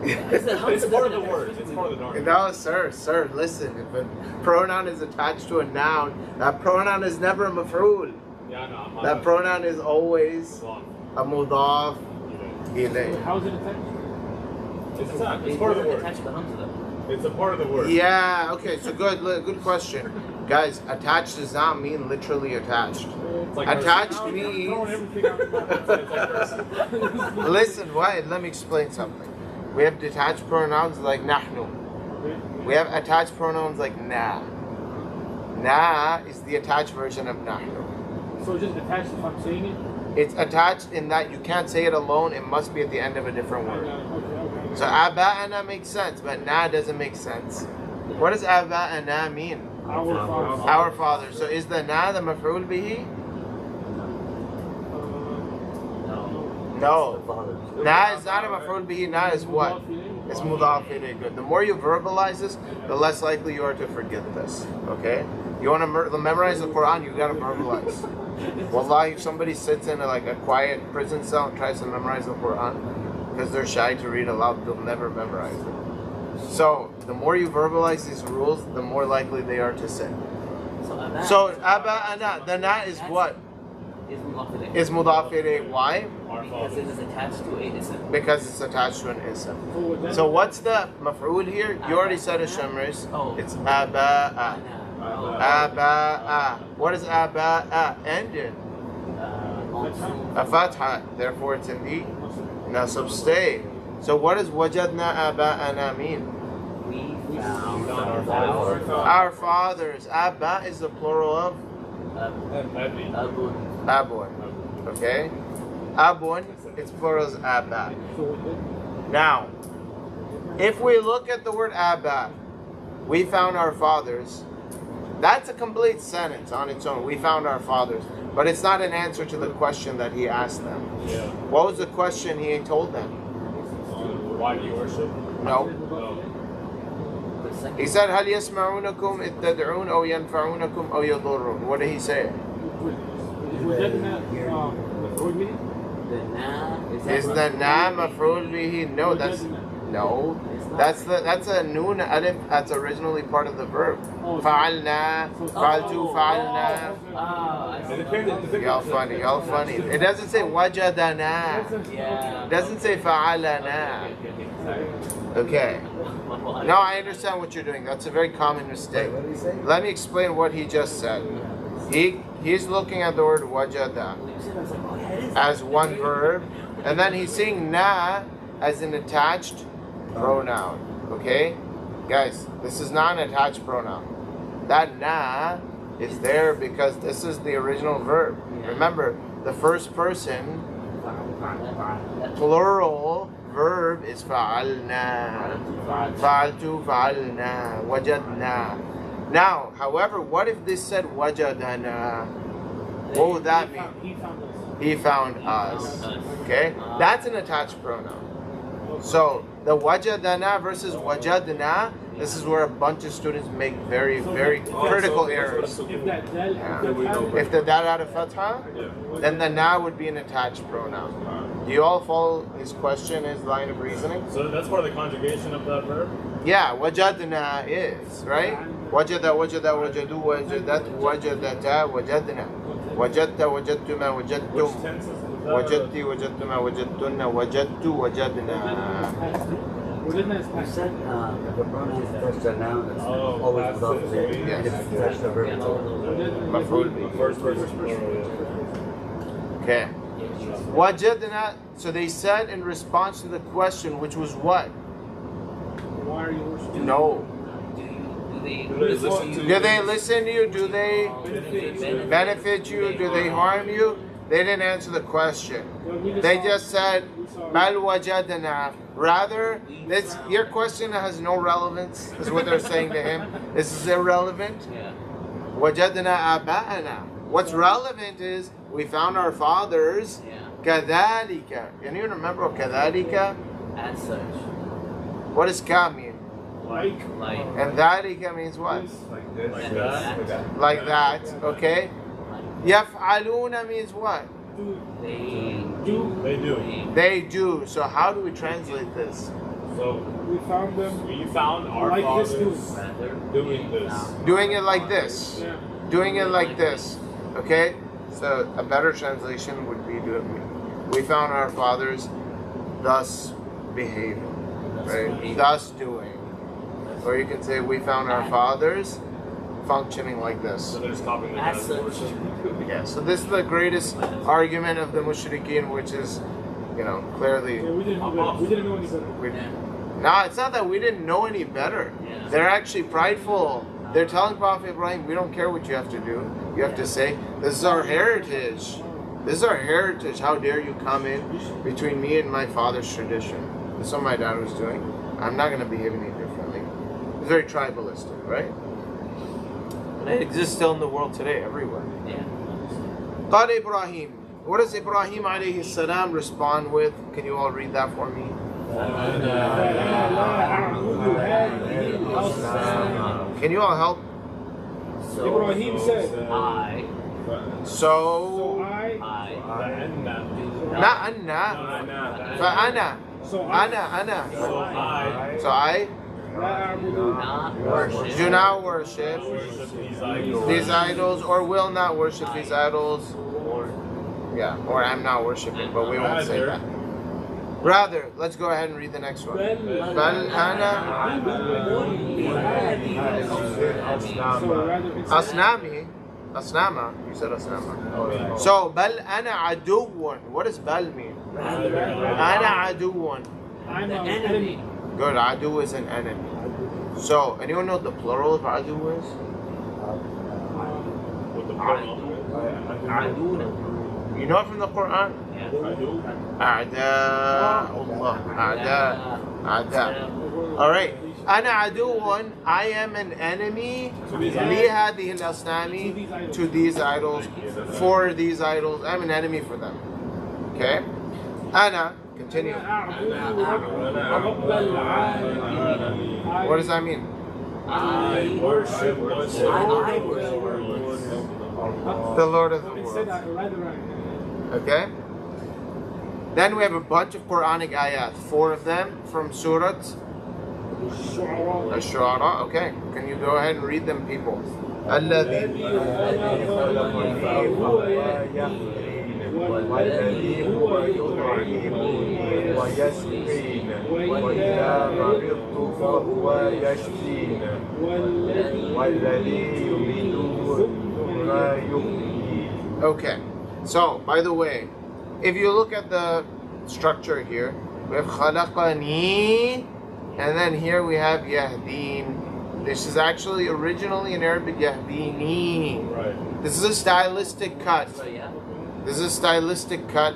It's part of the word. It's part of the word. No, sir, listen. If a pronoun is attached to a noun, that pronoun is never a maf'ul. Yeah, no. That pronoun is always a mudaf ilayh. How is it attached? It's not. It's part of the word. Attached to the hamza though. It's a part of the word. Yeah, okay, so good question. Guys, attached does not mean literally attached. It's like Attached Throwing means... everything out the mouth. Listen, wait, let me explain something. We have detached pronouns like nahnu. We have attached pronouns like na. Na is the attached version of nahnu. So just attached if I'm saying it? It's attached in that you can't say it alone, it must be at the end of a different word. Okay. So aba'ana makes sense, but na doesn't make sense. What does aba'ana mean? Our Father. Our Father. So is the na the maf'ul bihi? No. Na is not a maf'ul bihi, na is what? It's mudaf ilayh. Good. The more you verbalize this, the less likely you are to forget this. Okay? You want to memorize the Quran, you gotta verbalize. Wallahi, if somebody sits in a quiet prison cell and tries to memorize the Quran because they're shy to read aloud, they'll never memorize it. So the more you verbalize these rules, the more likely they are to sit. So aba'ana, the na is what? Is mudaf ilayh. Why? Because it is attached to a ism. Because it's attached to an ism. So what's the maf'ul here? You already said it, Shamris. It's aba'a. Aba'a. What is aba'a end in? A fatha. Therefore it's in the nasab state. So what does wajadna aba'ana mean? We found our father. Our fathers. Abba is the plural of abun. Okay? Abun, its plural is abba. Now, if we look at the word abba, we found our fathers. That's a complete sentence on its own. We found our fathers. But it's not an answer to the question that he asked them. Yeah. What was the question he told them? Why do you worship? No. He said, هل يسمعونكم إذ تدعون أو ينفعونكم أو يضرون. What did he say? Is the na maf'ul bihi? No, that's a noon alif that's originally part of the verb. Fa'alna, fa'altu, fa'alna. Y'all funny. It doesn't say wajadana. It doesn't say fa'alana. Okay. No, I understand what you're doing. That's a very common mistake. Let me explain what he just said. He's looking at the word wajada as one verb, and then he's seeing na as an attached pronoun. Okay? Guys, this is not an attached pronoun. That na is there because this is the original verb. Remember, the first person plural verb is fa'alna. Fa'altu, fa'alna. Wajadna. Now, however, what if this said wajadana? What would that mean? He found us. Okay? That's an attached pronoun. So, the wajadana versus wajadna, this is where a bunch of students make very, very critical errors. If the dal had a fatha, then the na would be an attached pronoun. Do you all follow his question, his line of reasoning? So that's part of the conjugation of that verb? Yeah, wajadna is, right? Wajada, wajada, wajadu, wajadat, wajadata, wajadna. Wajadta, wajadtuma, wajadtum. Which tense is that? Wajadti, wajadtuma, wajadtunna, wajadtu, wajadna. You said if a pronoun is attached to a noun, it's always that's without it. the Yes. if it's attached to a verb. It's always Maf'ul bihi. First person plural. Okay. Wajadna, so they said in response to the question, which was what? Why are you worshiping? No. Do they listen to you? Do they benefit you? Do they harm you? They didn't answer the question. They just said, Bal wajadna. Rather, your question has no relevance, is what they're saying to him. This is irrelevant. Wajadna aba'ana. What's relevant is we found our fathers. Kadhalika. Can you remember kadhalika? As such. What does ka mean? Like. And dhalika means what? like this. Like that. Like that, okay? Yaf'aluna means what? They Do. They do. They do. So how do we translate this? So we found them we found our like this fathers doing this. Doing it like this. Yeah. Doing it like this. Okay? So a better translation would be we found our fathers thus behaving. Right? Thus doing. Or you can say we found our fathers functioning like this. So they're just copying the As such. worship. Yeah, so this is the greatest argument of the mushrikeen, which is, clearly. Yeah, we didn't know any better. No, it's not that we didn't know any better. Yeah. They're actually prideful. They're telling Prophet Ibrahim, we don't care what you have to do. You have to say, this is our heritage. This is our heritage. How dare you come in between me and my father's tradition? This is what my dad was doing. I'm not going to behave any differently. It's very tribalistic, right? And it exists still in the world today, everywhere. Yeah. قال Ibrahim. What does Ibrahim alayhi salam respond with? Can you all read that for me? Can you all help? So Ibrahim said, So, I not anna, فأنا, so أنا. So I do not worship these idols, or will not worship these idols. Yeah, or I'm not worshiping, but we won't say that. Rather, let's go ahead and read the next one. بل أنا أصنامي. أصنامة. You said أصنامة. So بل أنا عدو. What does bal mean? أنا عدو. I'm an enemy. Good. Adu is an enemy. So anyone know what the plural of adu is? With the plural. You know it from the Quran? أعداء الله. أعداء. Alright. أنا عدو. I am an enemy. لهذه الأصنام. To these idols. For these idols. I'm an enemy for them. Okay? أنا. Continue. What does that mean? I worship The Lord of the Instead, world. right. Okay? Then we have a bunch of Quranic ayat. 4 of them from Surah Ash-Shu'ara. Okay. Can you go ahead and read them, people? الذي والذي هو يطعمني ويسقين وإذا مرضت فهو يشفين والذي يميت ثم يحيي. Okay. So, by the way, if you look at the structure here, we have خلقني, and then here we have يهدين. This is actually originally in Arabic يهديني. Right. This is a stylistic cut. This is a stylistic cut.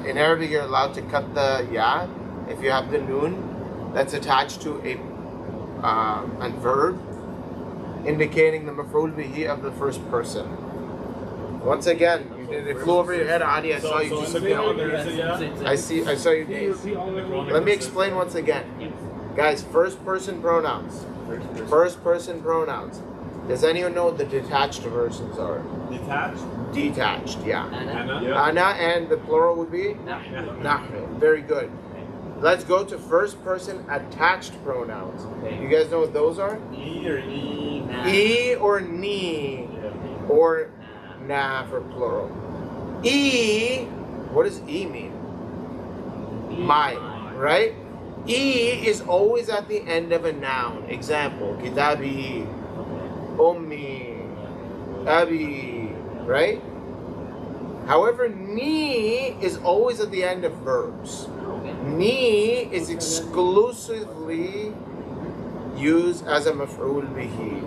In Arabic, you're allowed to cut the ya if you have the noon that's attached to a verb, indicating the maf'ul bihi of the first person. Once again, it flew over your head, Adi. I saw you just I saw you gaze. Let me explain once again, guys. First person pronouns. First person pronouns. Does anyone know what the detached versions are? Detached? Detached, yeah. Ana? Ana, and the plural would be? Nahnu. Very good. Let's go to first person attached pronouns. You guys know what those are? E or E? E or ni, or na for plural. E, what does E mean? My, right? E is always at the end of a noun. Example, kitabi, ummi, abi, right? However, ni is always at the end of verbs. Ni is exclusively used as a maf'ul bihi,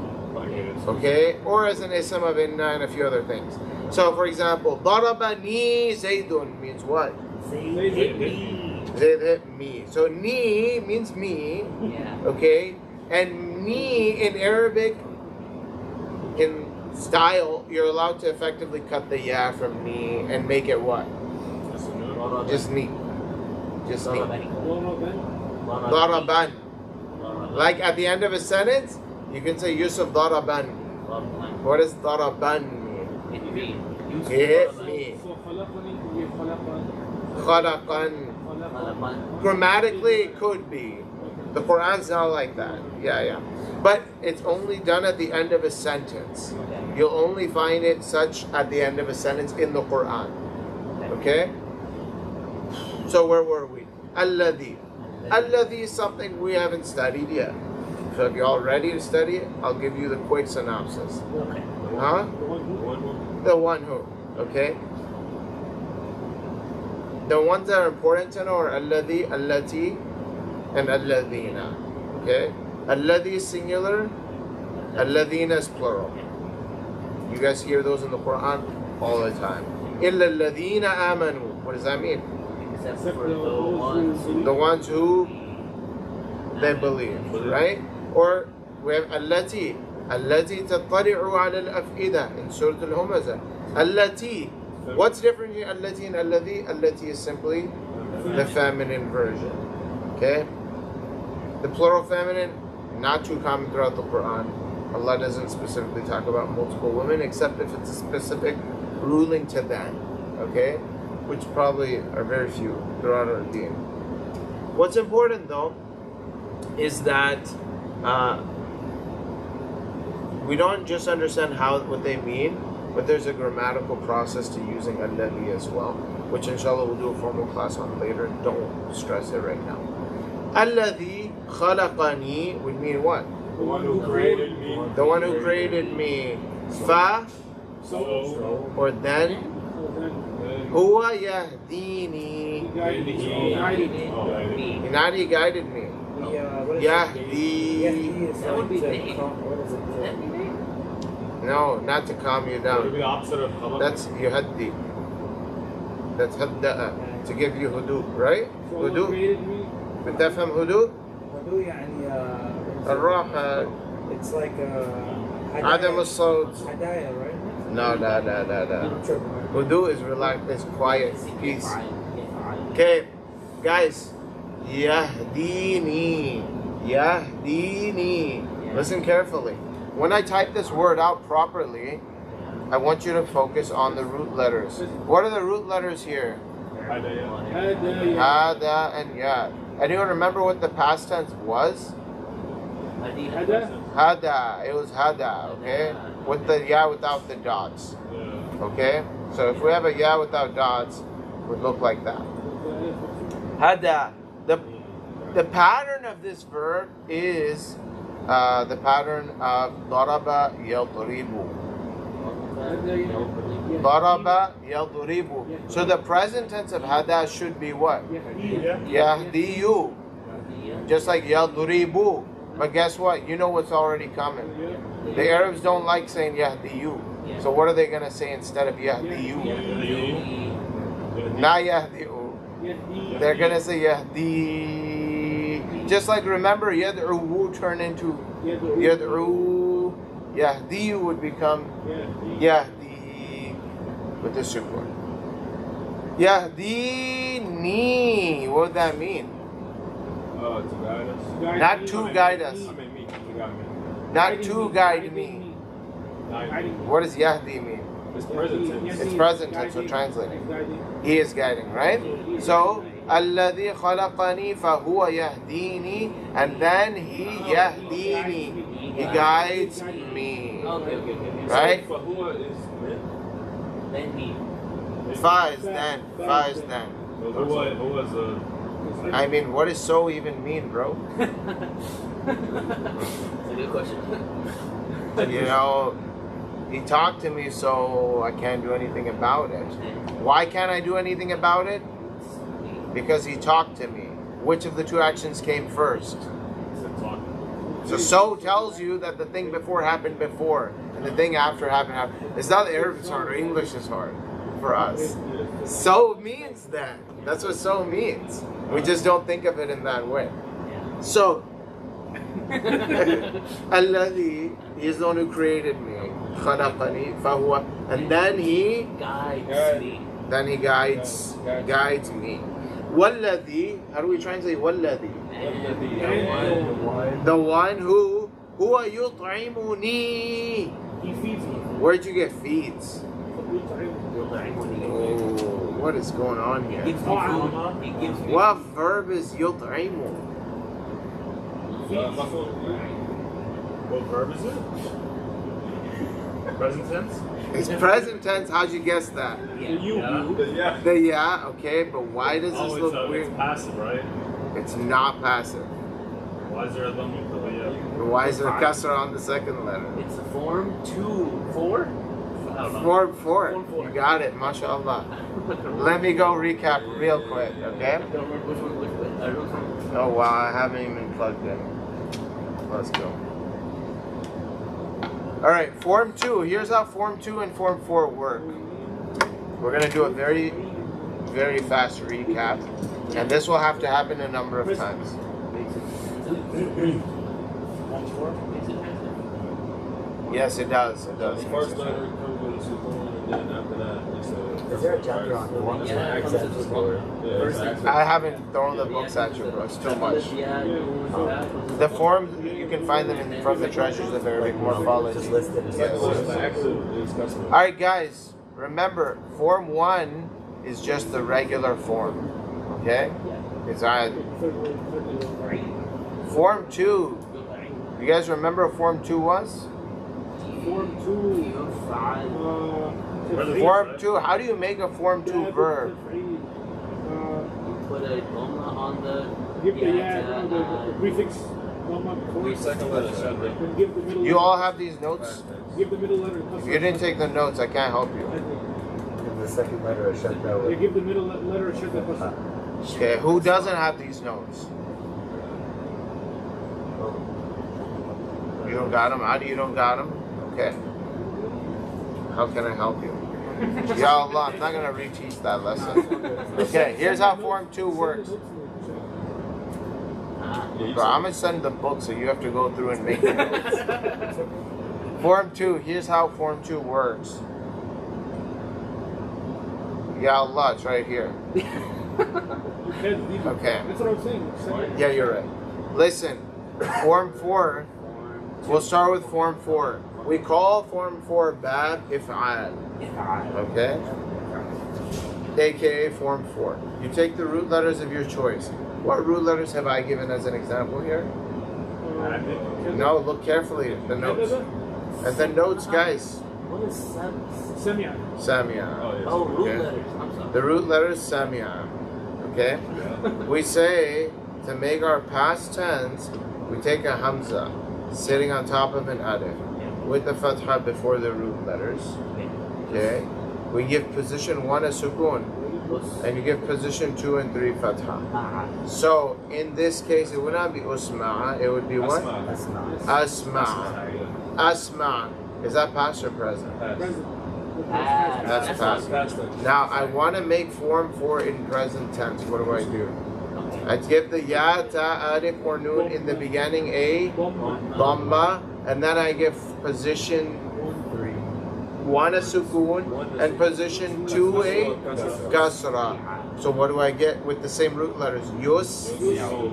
okay, or as an ism of inna and a few other things. So, for example, darabani Zaydun means what? Zayd hit me. So ni means me, okay, and ni in Arabic, in style, you're allowed to effectively cut the ya from ni and make it what? Just ni. Just ni. Daraban. Like at the end of a sentence, you can say Yusuf daraban. What does daraban mean? He hit me. Khalaqan. Grammatically, it could be. The Quran's not like that. Yeah. But it's only done at the end of a sentence. You'll only find it such at the end of a sentence in the Quran. Okay? So where were we? Alladhi. Alladhi is something we haven't studied yet. So if you're all ready to study it, I'll give you the quick synopsis. Huh? The one who. Okay? The ones that are important to know are Alladhi, Allati, and Alladhina. Okay? Alladhi is singular, Alladhina is plural. You guys hear those in the Quran all the time. Illa Alladhina amanu. What does that mean? Except for the ones who they believe, right? Or we have Allati. Allati tattari'u ala al-af'ida in Surah Al-Humazah. Allati. What's different here? Allati and Alladhi? Allati is simply the feminine version. Okay? The plural feminine, not too common throughout the Quran. Allah doesn't specifically talk about multiple women except if it's a specific ruling to them. Okay? Which probably are very few throughout our deen. What's important though is that we don't just understand what they mean, but there's a grammatical process to using alladhi as well, which inshallah we'll do a formal class on later. Don't stress it right now. Alladhi khalaqani would mean what? The one who created me. The one who created me. Fa, or then. Huwa yahdini. Not he guided me. Yahdi. That would be No, not to calm you Would it be down. the opposite of khalaq? That's yuhaddi. That's hadda'a. To give you hudu, right? Hudu. بتفهم هدوء؟ هدوء يعني الراحة. it's like عدم الصوت. هدايا, right? No. Hudu is relaxed, is quiet, peace. Okay, guys. Yahdini. Listen carefully. When I type this word out properly, I want you to focus on the root letters. What are the root letters here? Hada and ya. Anyone remember what the past tense was? Hada. It was hada, okay? With the ya without the dots. Okay? So if we have a ya without dots, it would look like that. Hada. The pattern of this verb is the pattern of daraba yadribu. Daraba yadribu. So the present tense of hada should be what? Yahdiyu. Just like yadribu. But guess what? You know what's already coming. The Arabs don't like saying yahdiyu. So what are they going to say instead of yahdiyu? Na yahdiyu. They're going to say yahdi. Just like remember yad'u turned into yad'u. Yahdi would become Yahdi with the sukun. Yahdini. What would that mean? To guide us. Not to guide us. I mean me. To guide me. Not to guide me. What does Yahdi mean? It's present tense. It's present tense, so translating. He is guiding, right? So, الذي خلقني فهو يهديني, and then he yahdini. He guides me. Okay. Right? So Fahuwa is Then he. Fa is then. Fahuwa is I mean, what does so even mean, bro? It's a good question. You know, he talked to me, so I can't do anything about it. Why can't I do anything about it? Because he talked to me. Which of the two actions came first? So tells you that the thing before happened before, and the thing after happened after. It's not Arabic is hard, or English is hard for us. So means that. That's what so means. We just don't think of it in that way. So, Alladhi, he is the one who created me. Khalaqani, fahuwa. And then he guides me. Walladhi, how do we translate Walladhi? The one who huwa yut'imuni. He feeds me. Where'd you get feeds? Oh, what is going on here? He gives me food. He gives me What verb is يطعم? What verb is it? Present tense? It's present tense. How'd you guess that? Yeah. The yeah, okay, but why does this look weird? It's passive, right? It's not passive. Why is there a dhamma for the Why is there a kasra on the second letter? It's a form 2-4. I don't know. Form 4. Form 4. You got it, mashallah. Let me go recap real quick, okay? I don't remember which one. I don't know. Oh wow, I haven't even plugged in. Let's go. Alright, Form 2. Here's how Form 2 and Form 4 work. We're going to do a very, very fast recap. And this will have to happen a number of times. Yes, it does. It does. First letter comes with a sukoon, and then after that, it's a. Is there a chapter on the one? Yeah, it comes with a sukoon. I haven't thrown the books at you, bro. It's too much. The forms, you can find them from the Treasures of Arabic Morphology. Just listed as Yes. Alright, guys. Remember, Form 1 is just the regular form. Okay? It's Form 2. You guys remember what Form 2 was? Form 2. Form 2. How do you make a Form 2 verb? Put a dhamma on the. Give the prefix. Second letter, Shadrach. Then give the middle. You all have these notes? Give the middle letter. If you didn't take the notes, I can't help you. Give the second letter a shadda. You give the middle letter a shadda. Okay, who doesn't have these notes? You don't got them? Adi, you don't got them? Okay. How can I help you? Ya Allah, I'm not going to reteach that lesson. Okay, here's how Form 2 works. Bro, I'm going to send the book, so you have to go through and make the notes. Form 2, here's how Form 2 works. Ya Allah, it's right here. Okay. That's what I'm saying. Yeah, you're right. Listen, Form 4, we'll start with Form 4. We call Form 4 Bab If'al. Okay? AKA Form 4. You take the root letters of your choice. What root letters have I given as an example here? No, look carefully at the notes. At the notes, guys. What is Samia. Samia. Oh, root Okay. letters. I'm sorry. The root letter is Samia. Okay? We say, to make our past tense, we take a Hamza sitting on top of an Alif with the Fatha before the root letters. Okay? We give position 1 a Sukun, and you give position 2 and 3 Fatha. So, in this case, it would not be Usma'a, it would be what? Asma. Asma. Is that past or present? That's past. Now, I want to make Form 4 in present tense. What do I do? I give the Ya, Ta, Alif, or Noon in the beginning a Dhamma, and then I give position 1 a Sukun, and position 2 a Kasra. So what do I get with the same root letters? Yusmi'u.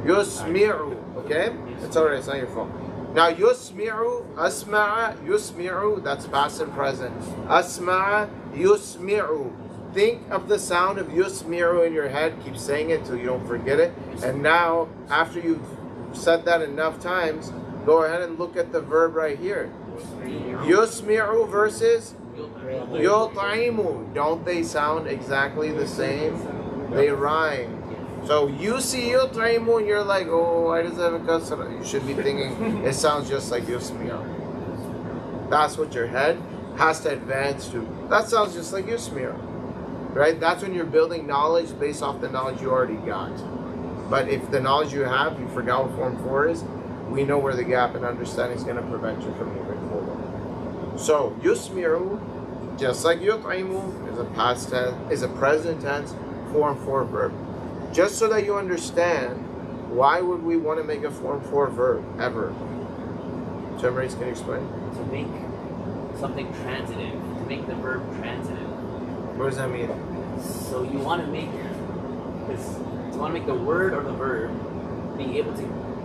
Yusmi'u. Okay? It's alright, it's not your fault. Now, yusmi'u, asma'a, yusmi'u, that's past and present. Asma'a, yusmi'u. Think of the sound of yusmi'u in your head. Keep saying it till you don't forget it. And now, after you've said that enough times, go ahead and look at the verb right here. Yusmi'u versus yut'imu. Don't they sound exactly the same? They rhyme. So you see yut'imu and you're like, oh, why does it have a kasra? You should be thinking it sounds just like yusmi'u. That's what your head has to advance to. That sounds just like yusmi'u. Right? That's when you're building knowledge based off the knowledge you already got. But if the knowledge you have, you forgot what Form 4 is, we know where the gap in understanding is going to prevent you from moving forward. So, yusmi'u, just like yut'imu, is a past tense, is a present tense Form 4 verb. Just so that you understand, why would we want to make a Form 4 verb, ever? Somebody can explain? To make something transitive. To make the verb transitive. What does that mean? So you want to make this. You want to make the word or the verb be able to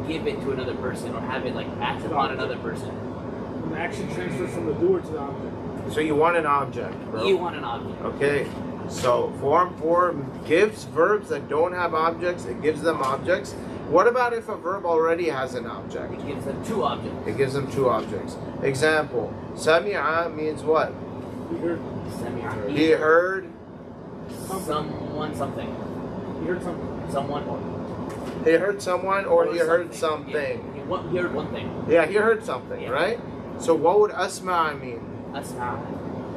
give it to another person or have it like act upon another person. When the action transfers from the doer to the object. So you want an object, bro. You want an object. Okay. So form 4 gives verbs that don't have objects. It gives them objects. What about if a verb already has an object? It gives them 2 objects. It gives them 2 objects. Example, Sami'a means what? You heard. He heard. Someone, something. You heard something. Someone. He heard someone or he heard something. Yeah. He heard one thing. Yeah, he heard something, Yeah. right? So what would asma mean? Asma.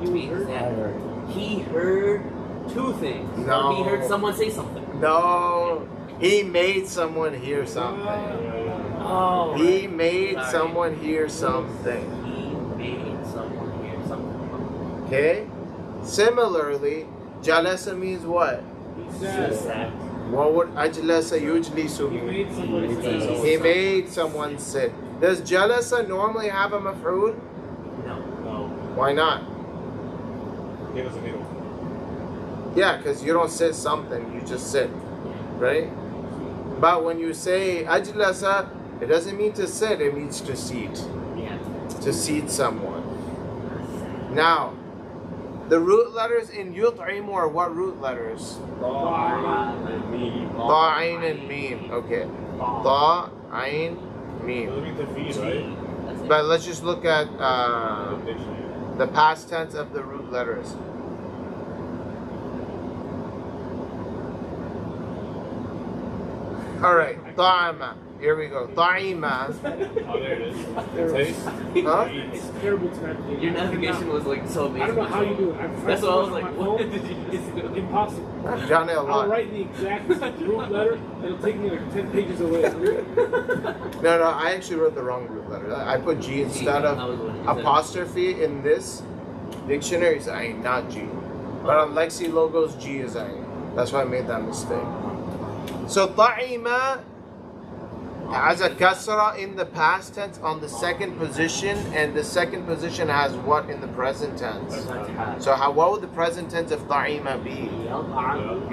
You means heard? that I heard. he heard 2 things. No. Or he heard someone say something. No, he made someone hear something. Oh. He made Sorry. someone hear something. He made someone hear something. Okay? Similarly, jalasa means what? He He said. said. What would ajlasa yujlisu He mean? made somebody say. He made someone sit. Does jalasa normally have a maf'ul? No. No. Why not? He doesn't need one. Yeah, because you don't sit something, you just sit, right? But when you say ajlasa, it doesn't mean to sit, it means to seat. Yeah. To seat someone. Now, the root letters in yut'imu are what root letters? Ta'ain and mim. Okay. Ta'ain, mim. Doesn't mean to feed, right? That's it. But let's just look at Dictionary. the past tense of the root letters. Alright, ta'ama. Here we go. Ta'ima. Oh, there it is. The taste. Huh? It's terrible to navigate. Your navigation was like so amazing. I don't know how you do it. I've tried That's so what I was much like, on my what phone. did you do? It's impossible. I've done it a I'll lot. write the exact root letter. It'll take me like 10 pages away. No, I actually wrote the wrong root letter. I put G instead That was what of you said. apostrophe in this dictionary is Ain, not G. But on Lexi logos, G is Ain. That's why I made that mistake. So ta'ima has a kasra in the past tense on the second position, and the second position has what in the present tense? So what would the present tense of ta'ima be?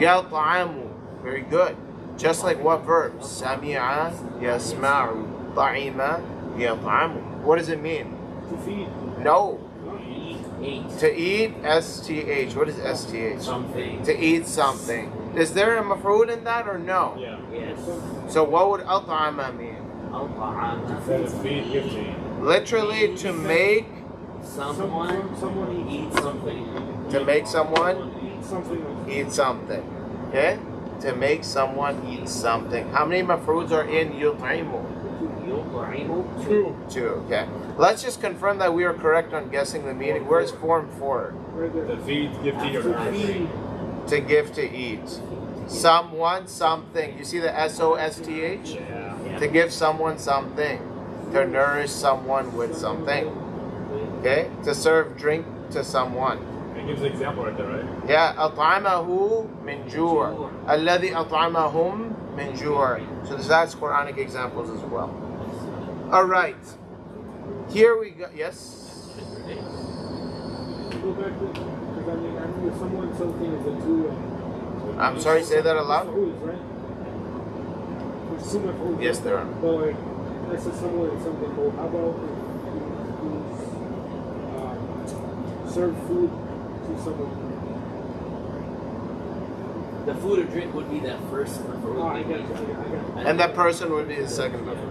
Yal'amu. Very good. Just like what verb? Sami'a, yasma'u, ta'ima, yal'amu. What does it mean? To feed. No. Eight. To eat, STH. What is STH? Something. To eat something. Is there a maf'ul in that or no? Yeah. Yes. So what would al-ta'ama mean? To feed, give to eat. Literally to make, Someone eat something. to make someone Eat something. eat something. Okay? To make someone eat something. How many maf'uls are in yut'imu? Two. 2. Okay. Let's just confirm that we are correct on guessing the meaning. Where's form 4? Right there. To feed, give to eat, or To nourish. feed. To give, to eat. Someone, something. You see the SOSTH? Yeah. To give someone something. To nourish someone with something. Okay? To serve drink to someone. It gives an example right there, right? Yeah. أطعمه من جوع. الذي أطعمهم من جوع. So that's Quranic examples as well. Alright. Here we go. Yes? Go back to, because I mean, I remember someone, something is a two. I'm sorry, say that aloud? Maf'uls, right? There's two maf'uls, Yes, right? there are. But like, I said someone and something. But how about if you serve food to someone? The food or drink would be that first. Oh, I got you. I got you. And that person would be the second member.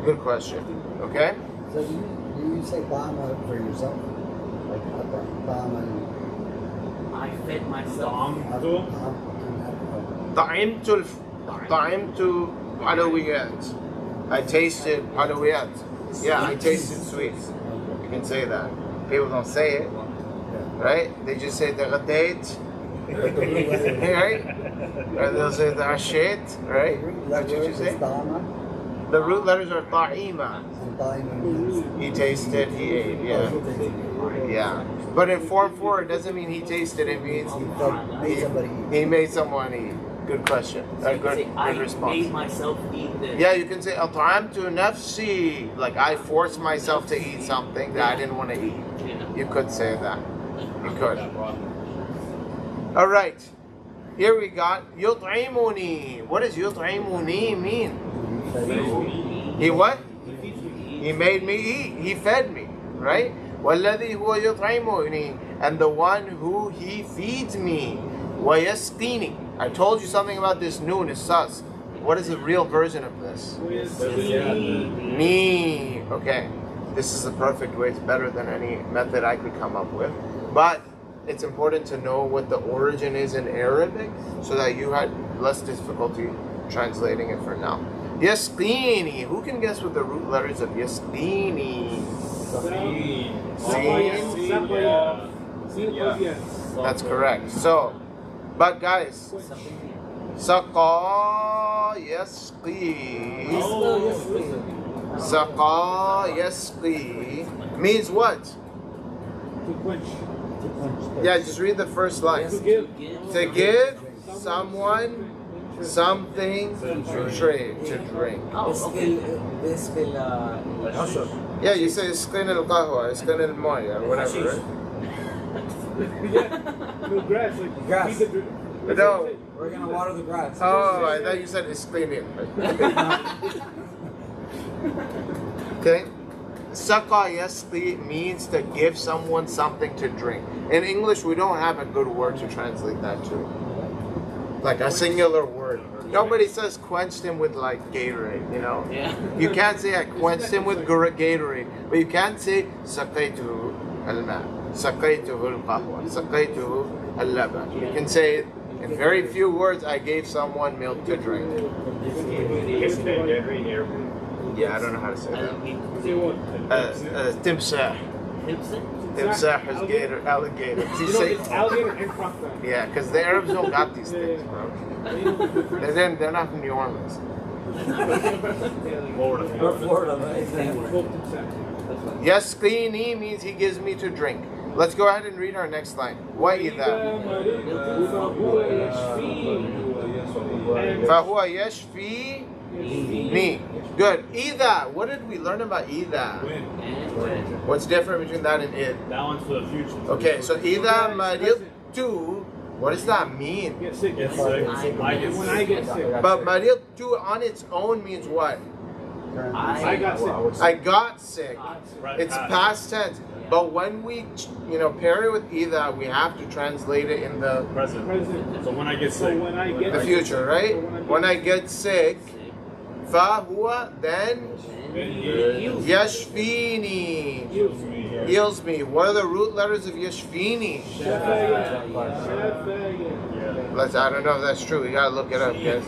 Good question. Okay? So do you say Bama for yourself? Like Bama. I fed myself. طعمت حلويات. I tasted حلويات. Yeah, I tasted sweets. You can say that. People don't say it, right? They just say تغديت. Right? Or they'll say تعشيت, right? That's what you say? The root letters are طعيمة. He tasted, he ate, yeah. Yeah. But in form 4, it doesn't mean he tasted, it means he made someone eat. Good question. So you can say, Good I response. made myself eat this. Yeah, you can say أطعمت نفسي. Like I forced myself to eat something that I didn't want to eat. Yeah. You could say that. You could. Alright. Here we got يطعمني. What does يطعمني mean? He what? He made me eat. He fed me. Right? وَالَّذِي هُوَ يُطْعِمُنِي, and the one who he feeds me. وَيَسْقِينِي. I told you something about this noon, is sus. What is the real version of this? Me. Okay. This is the perfect way. It's better than any method I could come up with. But it's important to know what the origin is in Arabic so that you had less difficulty translating it for now. Yasqini. Who can guess what the root letters of Yasqini? That's correct. So, but guys, Saqa Yasqi. Saqa Yasqi means what? To quench. Yeah, just read the first line. To give. To give someone something to drink. Oh, okay. Yeah, you say isqin al-qahwa, isqin al-moya, or whatever, right? No, grass. Like, Grass. feed the- No. We're gonna water the grass. Oh, I thought you said isqin it. Okay? Saqa yasqi means to give someone something to drink. In English, we don't have a good word to translate that to. Like a singular word. Nobody says quenched him with like Gatorade, you know? Yeah. You can't say I quenched him with Gatorade, but you can say سقيته الماء, سقيته القهوة, سقيته اللبن. You can say in very few words, I gave someone milk to drink. Yeah, I don't know how to say that. Say what? Timsah. Timsah is gator, alligator. You know, it's alligator and crocodile. Yeah, because the Arabs don't got these things, bro. They're not from New Orleans. Or Florida, exactly. Yasqini means he gives me to drink. Let's go ahead and read our next line. وَإِذَا فَهُوَ يَشْفِينِي. Good. إِذَا. What did we learn about إِذَا? What's different between that and it? That one's for the future. Okay, so إِذَا مَرِضْتُ. What does that mean? Get sick. Get sick. When I get sick. But مَرِضْتُ on its own means what? I got sick. I got sick. Right, It's past tense. But when we, pair it with either, we have to translate it in the Present. Present. So when I get So sick. when I get the future, right? When I get sick, فَهُوَ then يَشْفِينِي. Heals me. What are the root letters of Yashfini? Shafaya. I don't know if that's true. We gotta look it up, guys.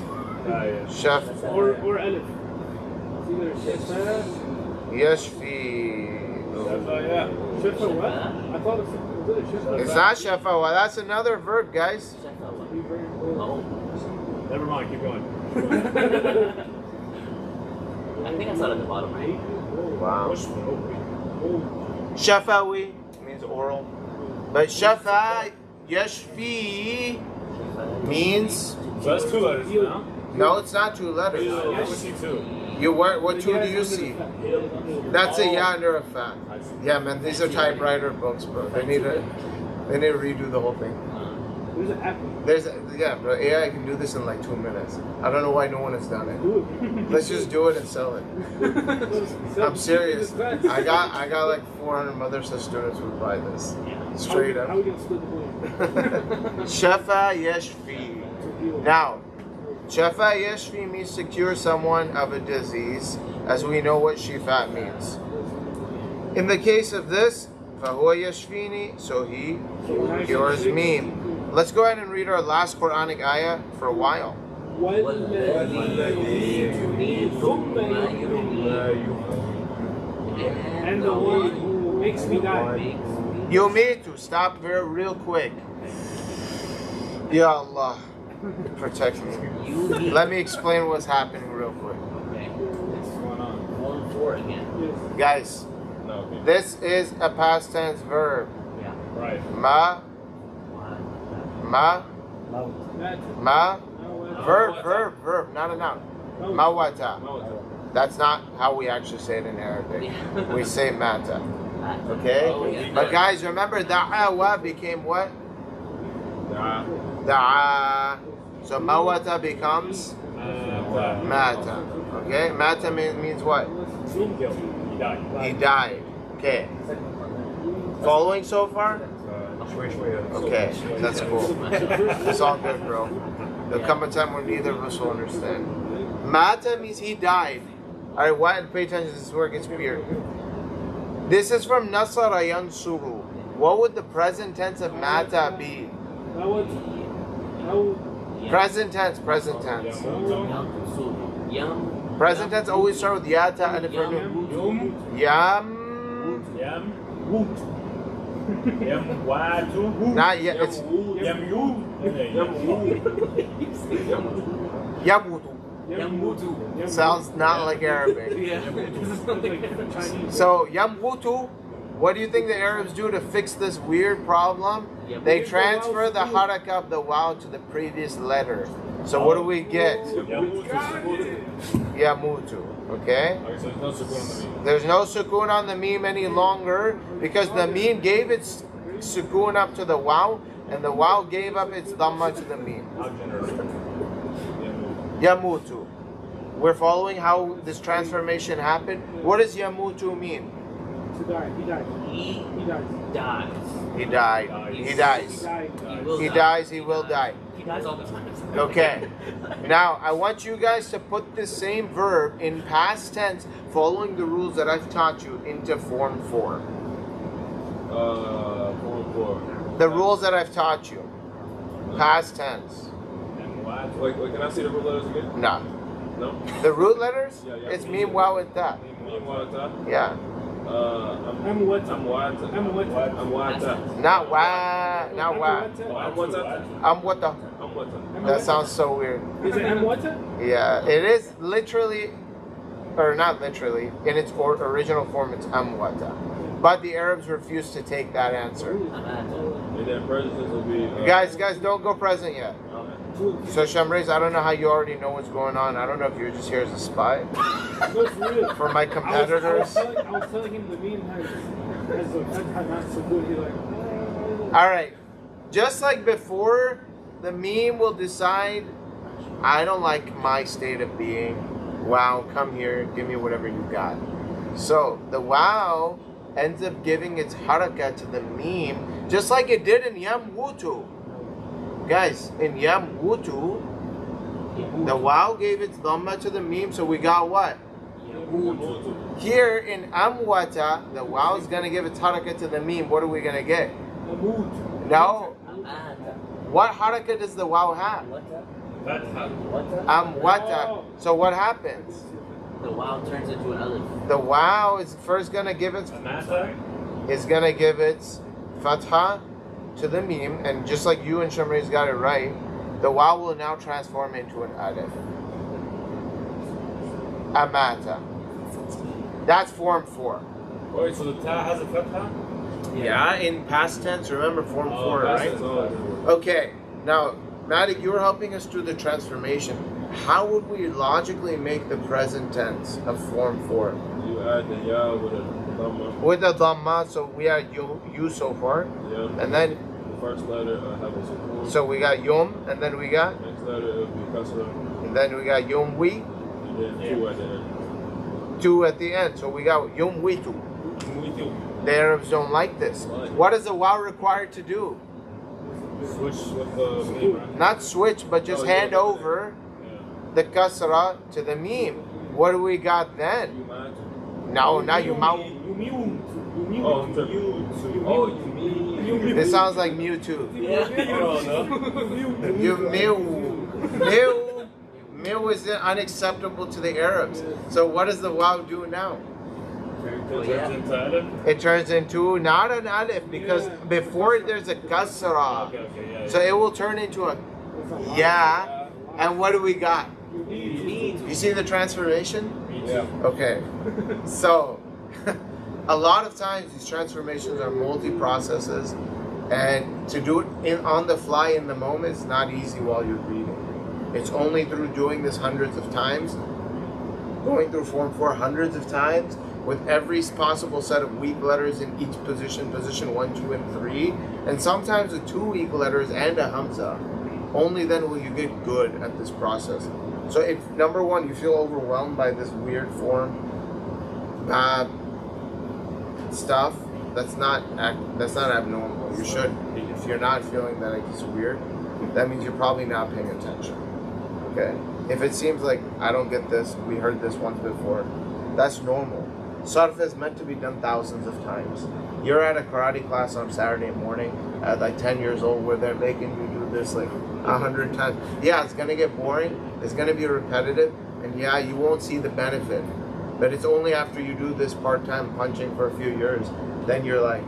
Shaf Or alif. It's either shafa. Yashfi. Shafa what? I thought it was shafa. It's not Shafa. Well, that's another verb, guys. Never mind, keep going. I think I saw it at the bottom, right? Wow. Shafawi means oral. But Shafa Yashfi means. So that's 2 letters now. No, it's not 2 letters. I see 2. What 2 do you see? That's a ya under a fa. Yeah, man, these are typewriter books, bro. They need to redo the whole thing. There's an app. Bro, AI can do this in like 2 minutes. I don't know why no one has done it. Let's just do it and sell it. I'm serious. I got like 400 madrasa students who buy this. Straight How up. we gonna split the blame? Shafa Yashfi. Now, Shafa Yashfi means to cure someone of a disease, as we know what Shifa means. In the case of this, فَهُوَ يَشْفِينِي, so he cures me. Let's go ahead and read our last Quranic ayah for a while. And the one who makes me die. Yumitu, stop real quick. Ya Allah, protect me. Let me explain what's happening real quick. What's going on? 4 again. Guys, No. this is a past tense verb. Yeah. Right. Ma, verb, not a noun. Mawata. That's not how we actually say it in Arabic. We say mata. Okay? Oh, yeah. But guys, remember da'awa became what? Da'a. So mawata becomes mata. Okay? Mata means what? He died. He died. Okay. Following so far? شوي. Okay, that's cool. It's all good, bro. There'll come a time when neither of us will understand. Mata means he died. Alright, what? Pay attention, this is where it gets weird. This is from Nasara Yansuru. What would the present tense of Mata be? That would. Present tense, present tense. Yum. Present tense always start with yata and if yam. Not yet. It's yabutu. Sounds not like Arabic. So yambutu. What do you think the Arabs do to fix this weird problem? They transfer the harakah of the waw to the previous letter. So what do we get? Yamutu. Okay? There's no sukoon on the meme any longer because the meme gave its sukoon up to the waw and the waw gave up its dhamma to the meme. Yamutu. We're following how this transformation happened. What does yamutu mean? To die. He died. He dies. He died. He dies. He dies, he will die. He dies all the time. Okay. Now, I want you guys to put the same verb in past tense, following the rules that I've taught you, into form 4. Form 4. The rules that I've taught you. Past tense. Wait, can I see the root letters again? No. No? The root letters? Yeah. It's mim, waw, and ta. Yeah. I'm what? Not wa. Not wa. Amwata. That sounds so weird. Is it Amwata? Yeah, it is literally, or not literally, in its original form, it's amwata. But the Arabs refuse to take that answer. And then present will be. Guys, don't go present yet. So Shamrez, I don't know how you already know what's going on. I don't know if you're just here as a spy No, for real. for my competitors. I was telling him the meme has a fatha, not so good. He's like, All right, just like before, the meme will decide. I don't like my state of being. Wow, come here, give me whatever you got. So the wow ends up giving its harakah to the meme, just like it did in Yamwutu. Guys, in Yamwutu, the wow gave its dhamma to the meme, so we got what? Here in Amwata, the wow is going to give its harakah to the meme. What are we going to get? No. What harakah does the wow have? Amwata. So what happens? The wow turns into an aleph. The wow is first going to give its fatha to the meme, and just like you and Shamrez got it right, the wow will now transform into an alif. Amata. That's form 4. Wait, so the ta has a fatha? Yeah, in past tense, remember form 4, right? Okay, now, Madik, you were helping us do the transformation. How would we logically make the present tense of form 4? You add the ya with a dhamma. With a dhamma, so we are you so far. Yeah. And then, The first letter have a sukoon. so we got yum, and then we got, Next letter it will be kasra. and then we got yum we, And then 2 at the end. 2 at the end. So we got yum we 2. The Arabs don't like this. What is the wow required to do? Switch with the meme, right? Not switch, but just hand over the kasra to the meme. What do we got then? You mind? No, not you mouth. This sounds like Mewtwo. You mew. Mew is unacceptable to the Arabs. So what does the wow do now? It turns into not an alif because before it there's a kasra. So it will turn into a yeah. And what do we got? You see the transformation? Yeah. Okay. So a lot of times these transformations are multi-processes, and to do it on the fly in the moment is not easy while you're reading. It's only through doing this hundreds of times, going through form 4 hundreds of times, with every possible set of weak letters in each position 1, 2, and 3, and sometimes with 2 weak letters and a hamza. Only then will you get good at this process. So if, number 1, you feel overwhelmed by this weird form, bad stuff, that's not abnormal. You should, if you're not feeling that it's weird, that means you're probably not paying attention. Okay? If it seems like I don't get this, we heard this once before, that's normal. Sarf is meant to be done thousands of times. You're at a karate class on Saturday morning at like 10 years old where they're making you do this like 100 times. Yeah, it's gonna get boring, it's gonna be repetitive, and yeah, you won't see the benefit. But it's only after you do this part-time punching for a few years, then you're like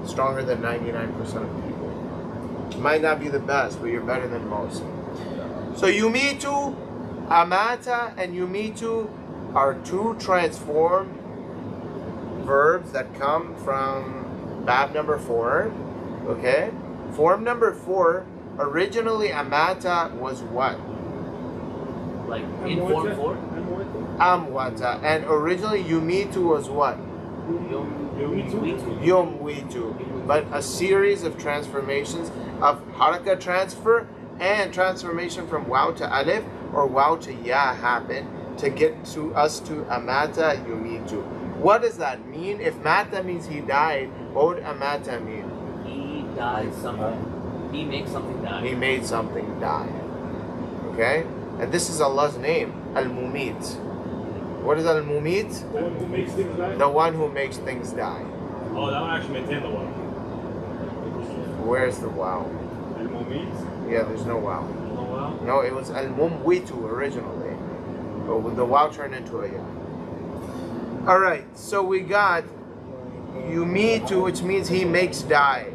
stronger than 99% of people. You might not be the best, but you're better than most. So yumitu, amata, and yumitu are two transformed verbs that come from bab number 4. Okay? Form number 4, originally amata was what? Like in form 4? Amwata. And originally yumitu was what? Yumwitu. But a series of transformations of haraka transfer and transformation from waw to alif or waw to ya happened to get to us to amata yumitu. What does that mean? If mata means he died, what would amata mean? He died something. He makes something die. He made something die. Okay? And this is Allah's name, Al-Mumit. What is Al-Mumit? The one who makes things die. The one who makes things die. Oh, that one actually maintained the one. Where's the wow? Al-Mumit? Yeah, there's no wow. Oh, wow. No, it was Al-Mumwitu originally. But with the wow turned into a ya. Alright, so we got Yumitu, which means he makes die.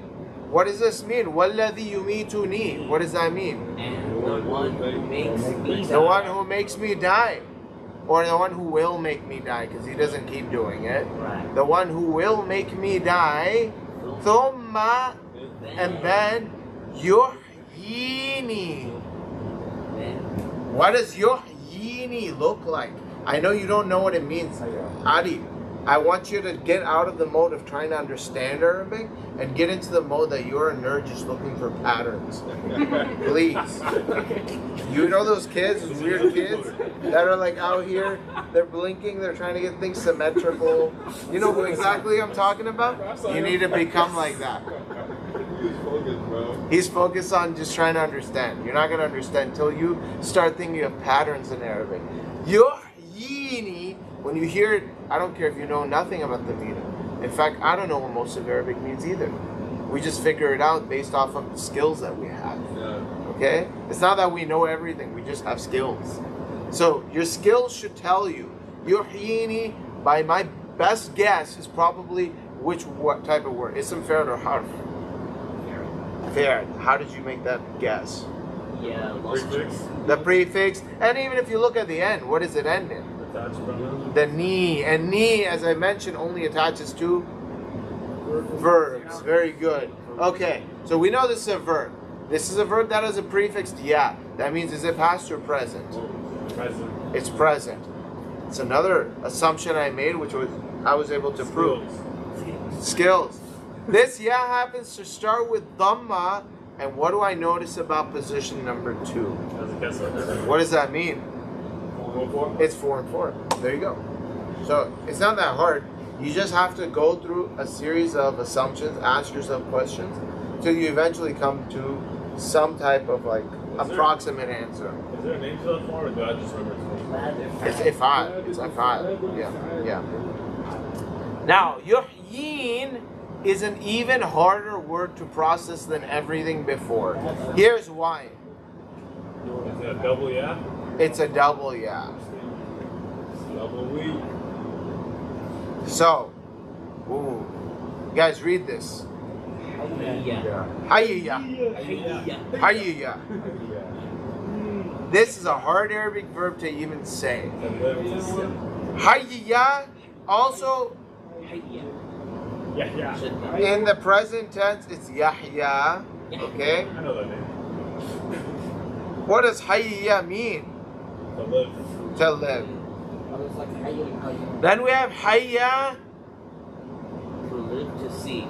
What does this mean? Walladhi yumituni. What does that mean? And the one who makes me die. The one who makes me die. Or the one who will make me die, because he doesn't keep doing it. Right. The one who will make me die. Thumma, and then yuhyini. What does yuhyini look like? I know you don't know what it means. Adi, I want you to get out of the mode of trying to understand Arabic and get into the mode that you're a nerd just looking for patterns. Please. You know those kids, those weird kids that are like out here, they're blinking, they're trying to get things symmetrical. You know who exactly I'm talking about? You need to become like that. He's focused on just trying to understand. You're not going to understand until you start thinking of patterns in Arabic. Yuhyini, when you hear it, I don't care if you know nothing about the meaning. In fact, I don't know what most of Arabic means either. We just figure it out based off of the skills that we have. Okay? It's not that we know everything, we just have skills. So your skills should tell you. Yuhyini, by my best guess, is probably what type of word? Ism, fi'l, or harf? Fair. How did you make that guess? Yeah, Prefix. The prefix. And even if you look at the end, what does it end in? Attached pronoun. The ni. And ni, as I mentioned, only attaches to verbs. Very good. Okay, so we know this is a verb. This is a verb that has a prefix ya. That means is it past or present? Present. It's present. It's another assumption I made, which I was able to prove. Skills. This ya happens to start with dhamma, and what do I notice about position number 2? As a guess. What does that mean? It's 4 and 4. There you go. So it's not that hard. You just have to go through a series of assumptions, ask yourself questions, till you eventually come to some type of like approximate answer. Is there a name to that form, or do I just remember It's ifad. It's ifad. Yeah. Now, yuhyin is an even harder word to process than everything before. Here's why. Is it a double yeah? It's a double yeah. Double we. So, guys, read this. Hayya. Hayya. This is a hard Arabic verb to even say. Hayya also Yeah. in the present tense it's Yahya. Okay? I know that name. What does hayya mean? To live. To live. Then we have hayya. To live to see.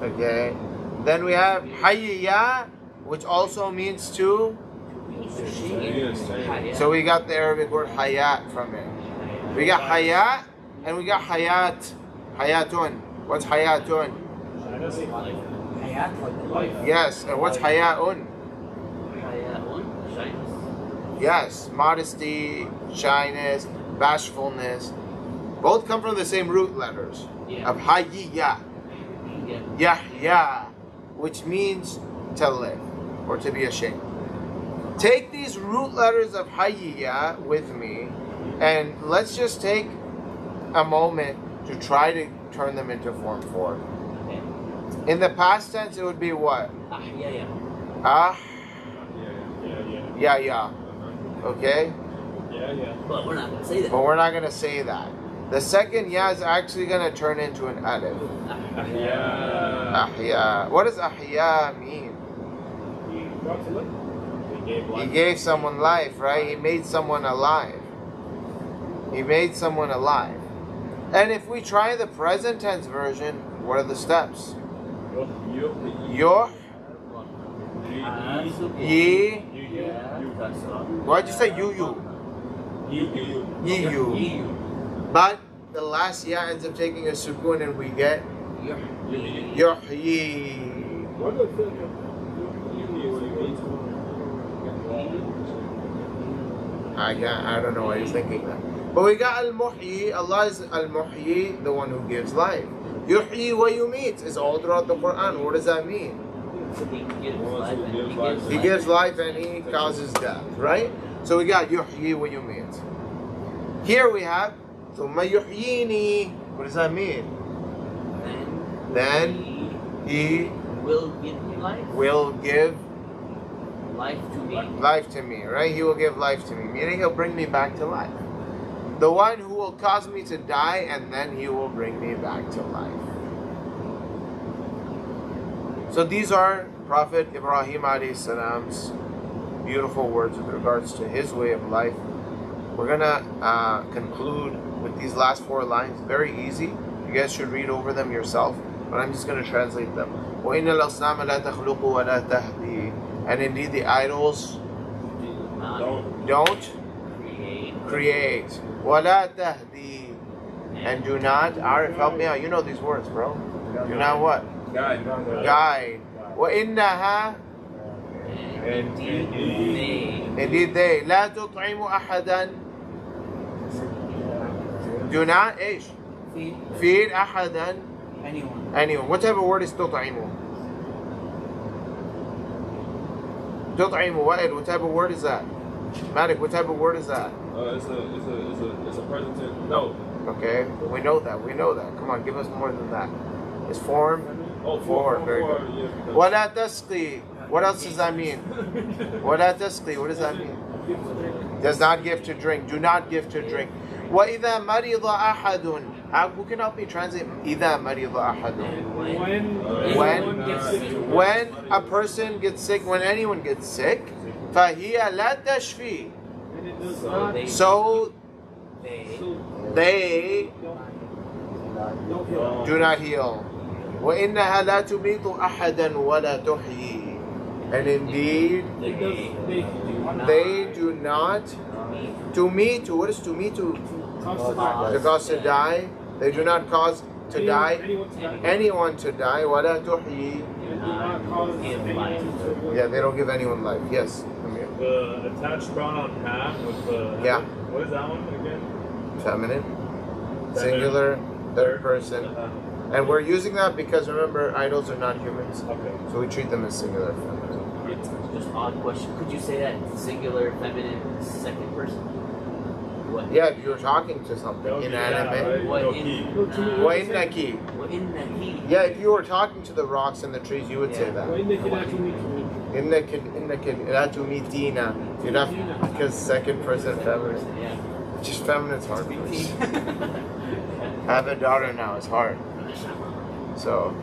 Okay. Then we have hayya, which also means to. So we got the Arabic word hayat from it. We got hayat and we got hayat. Hayatun. What's hayatun? That's Hayat, like Life. Yes, and what's haya'un? Shyness. Yes, modesty, shyness, bashfulness. Both come from the same root letters Yeah. of hayya, Yeah. yahya, which means to live or to be ashamed. Take these root letters of hayya with me, and let's just take a moment to try to turn them into form 4. Okay. In the past tense, it would be what? Yeah. Ah, yeah. yeah. Okay? Yeah. But we're not gonna say that. But we're not going to say that. The second ya is actually going to turn into an alif. Yeah. Ahya. What does ahya mean? He brought to life. He gave someone life, right? He made someone alive. He made someone alive. And if we try the present tense version, what are the steps? Yoh, ye. Why'd you say you? You. But the last ya ends up taking a sukoon and we get yuhyi. Why do I feel like I don't know why you're thinking that. But we got al-muhyi. Allah is al-muhyi, the one who gives life. Yuhyi wa yumit is all throughout the Quran. What does that mean? He gives life and he causes death, right? So we got yuhyi wa yumit. Here we have thumma yuhyini. What does that mean? Then he will give me life. will give Life to me. life to me, right? He will give life to me, meaning he'll bring me back to life. The one who will cause me to die, and then he will bring me back to life. So these are Prophet Ibrahim alayhi salam's beautiful words with regards to his way of life. We're gonna conclude with these last 4 lines. Very easy. You guys should read over them yourself, but I'm just gonna translate them. وَإِنَّ الْأَصْنَامَ لَا تَخْلُقُ وَلَا تَهْدِي. And indeed the idols don't create. وَلَا تَهْدِي. And do not, Arif, help me out. You know these words, bro. Do not what? Guide. وَإِنَّهَا. Indeed they. لَا تُطْعِمُ أَحَدًا. Do not, إيش? Feed أحدا. Anyone. What type of word is تطعم? تطعم وائل. What type of word is that? Malik, what type of word is that? It's a present tense. No. Okay, we know that. Come on, give us more than that. It's form. Form. Very good. Yeah. وَلَا تَسْقِي. What else does that mean? وَلَا تَسْقِي. What does that mean? Does not give to drink. Do not give to drink. وَإِذَا مَرِضَ أَحَدٌ. Who can help me translate إِذَا مَرِضَ أَحَدٌ? When a person gets sick, when anyone gets sick, فَهِيَ لَا تَشْفِي. So they do not heal. وَإِنَّهَا لَا تُمِيتُ أَحَدًا وَلَا تُحْيِي. And indeed, they do not. To meet, what is to meet? To cause to die. They do not cause to die. Anyone to die. وَلَا تُحْيِي. Yeah, they don't give anyone life. Yes. The attached pronoun have with the. Yeah. What is that one again? Feminine. Singular. Third person. And we're using that because remember, idols are not humans. Okay. So we treat them as singular feminine. Just odd question. Could you say that singular, feminine, second person? What? Yeah, if you were talking to something inanimate. وَإِنَّكِ. Yeah, if you were talking to the rocks and the trees, you would say that. إِنَّكِ لَا تُمِيتِينَ. You'd have, because second person feminine. Yeah. Just feminine's hard. I have a daughter now, it's hard. So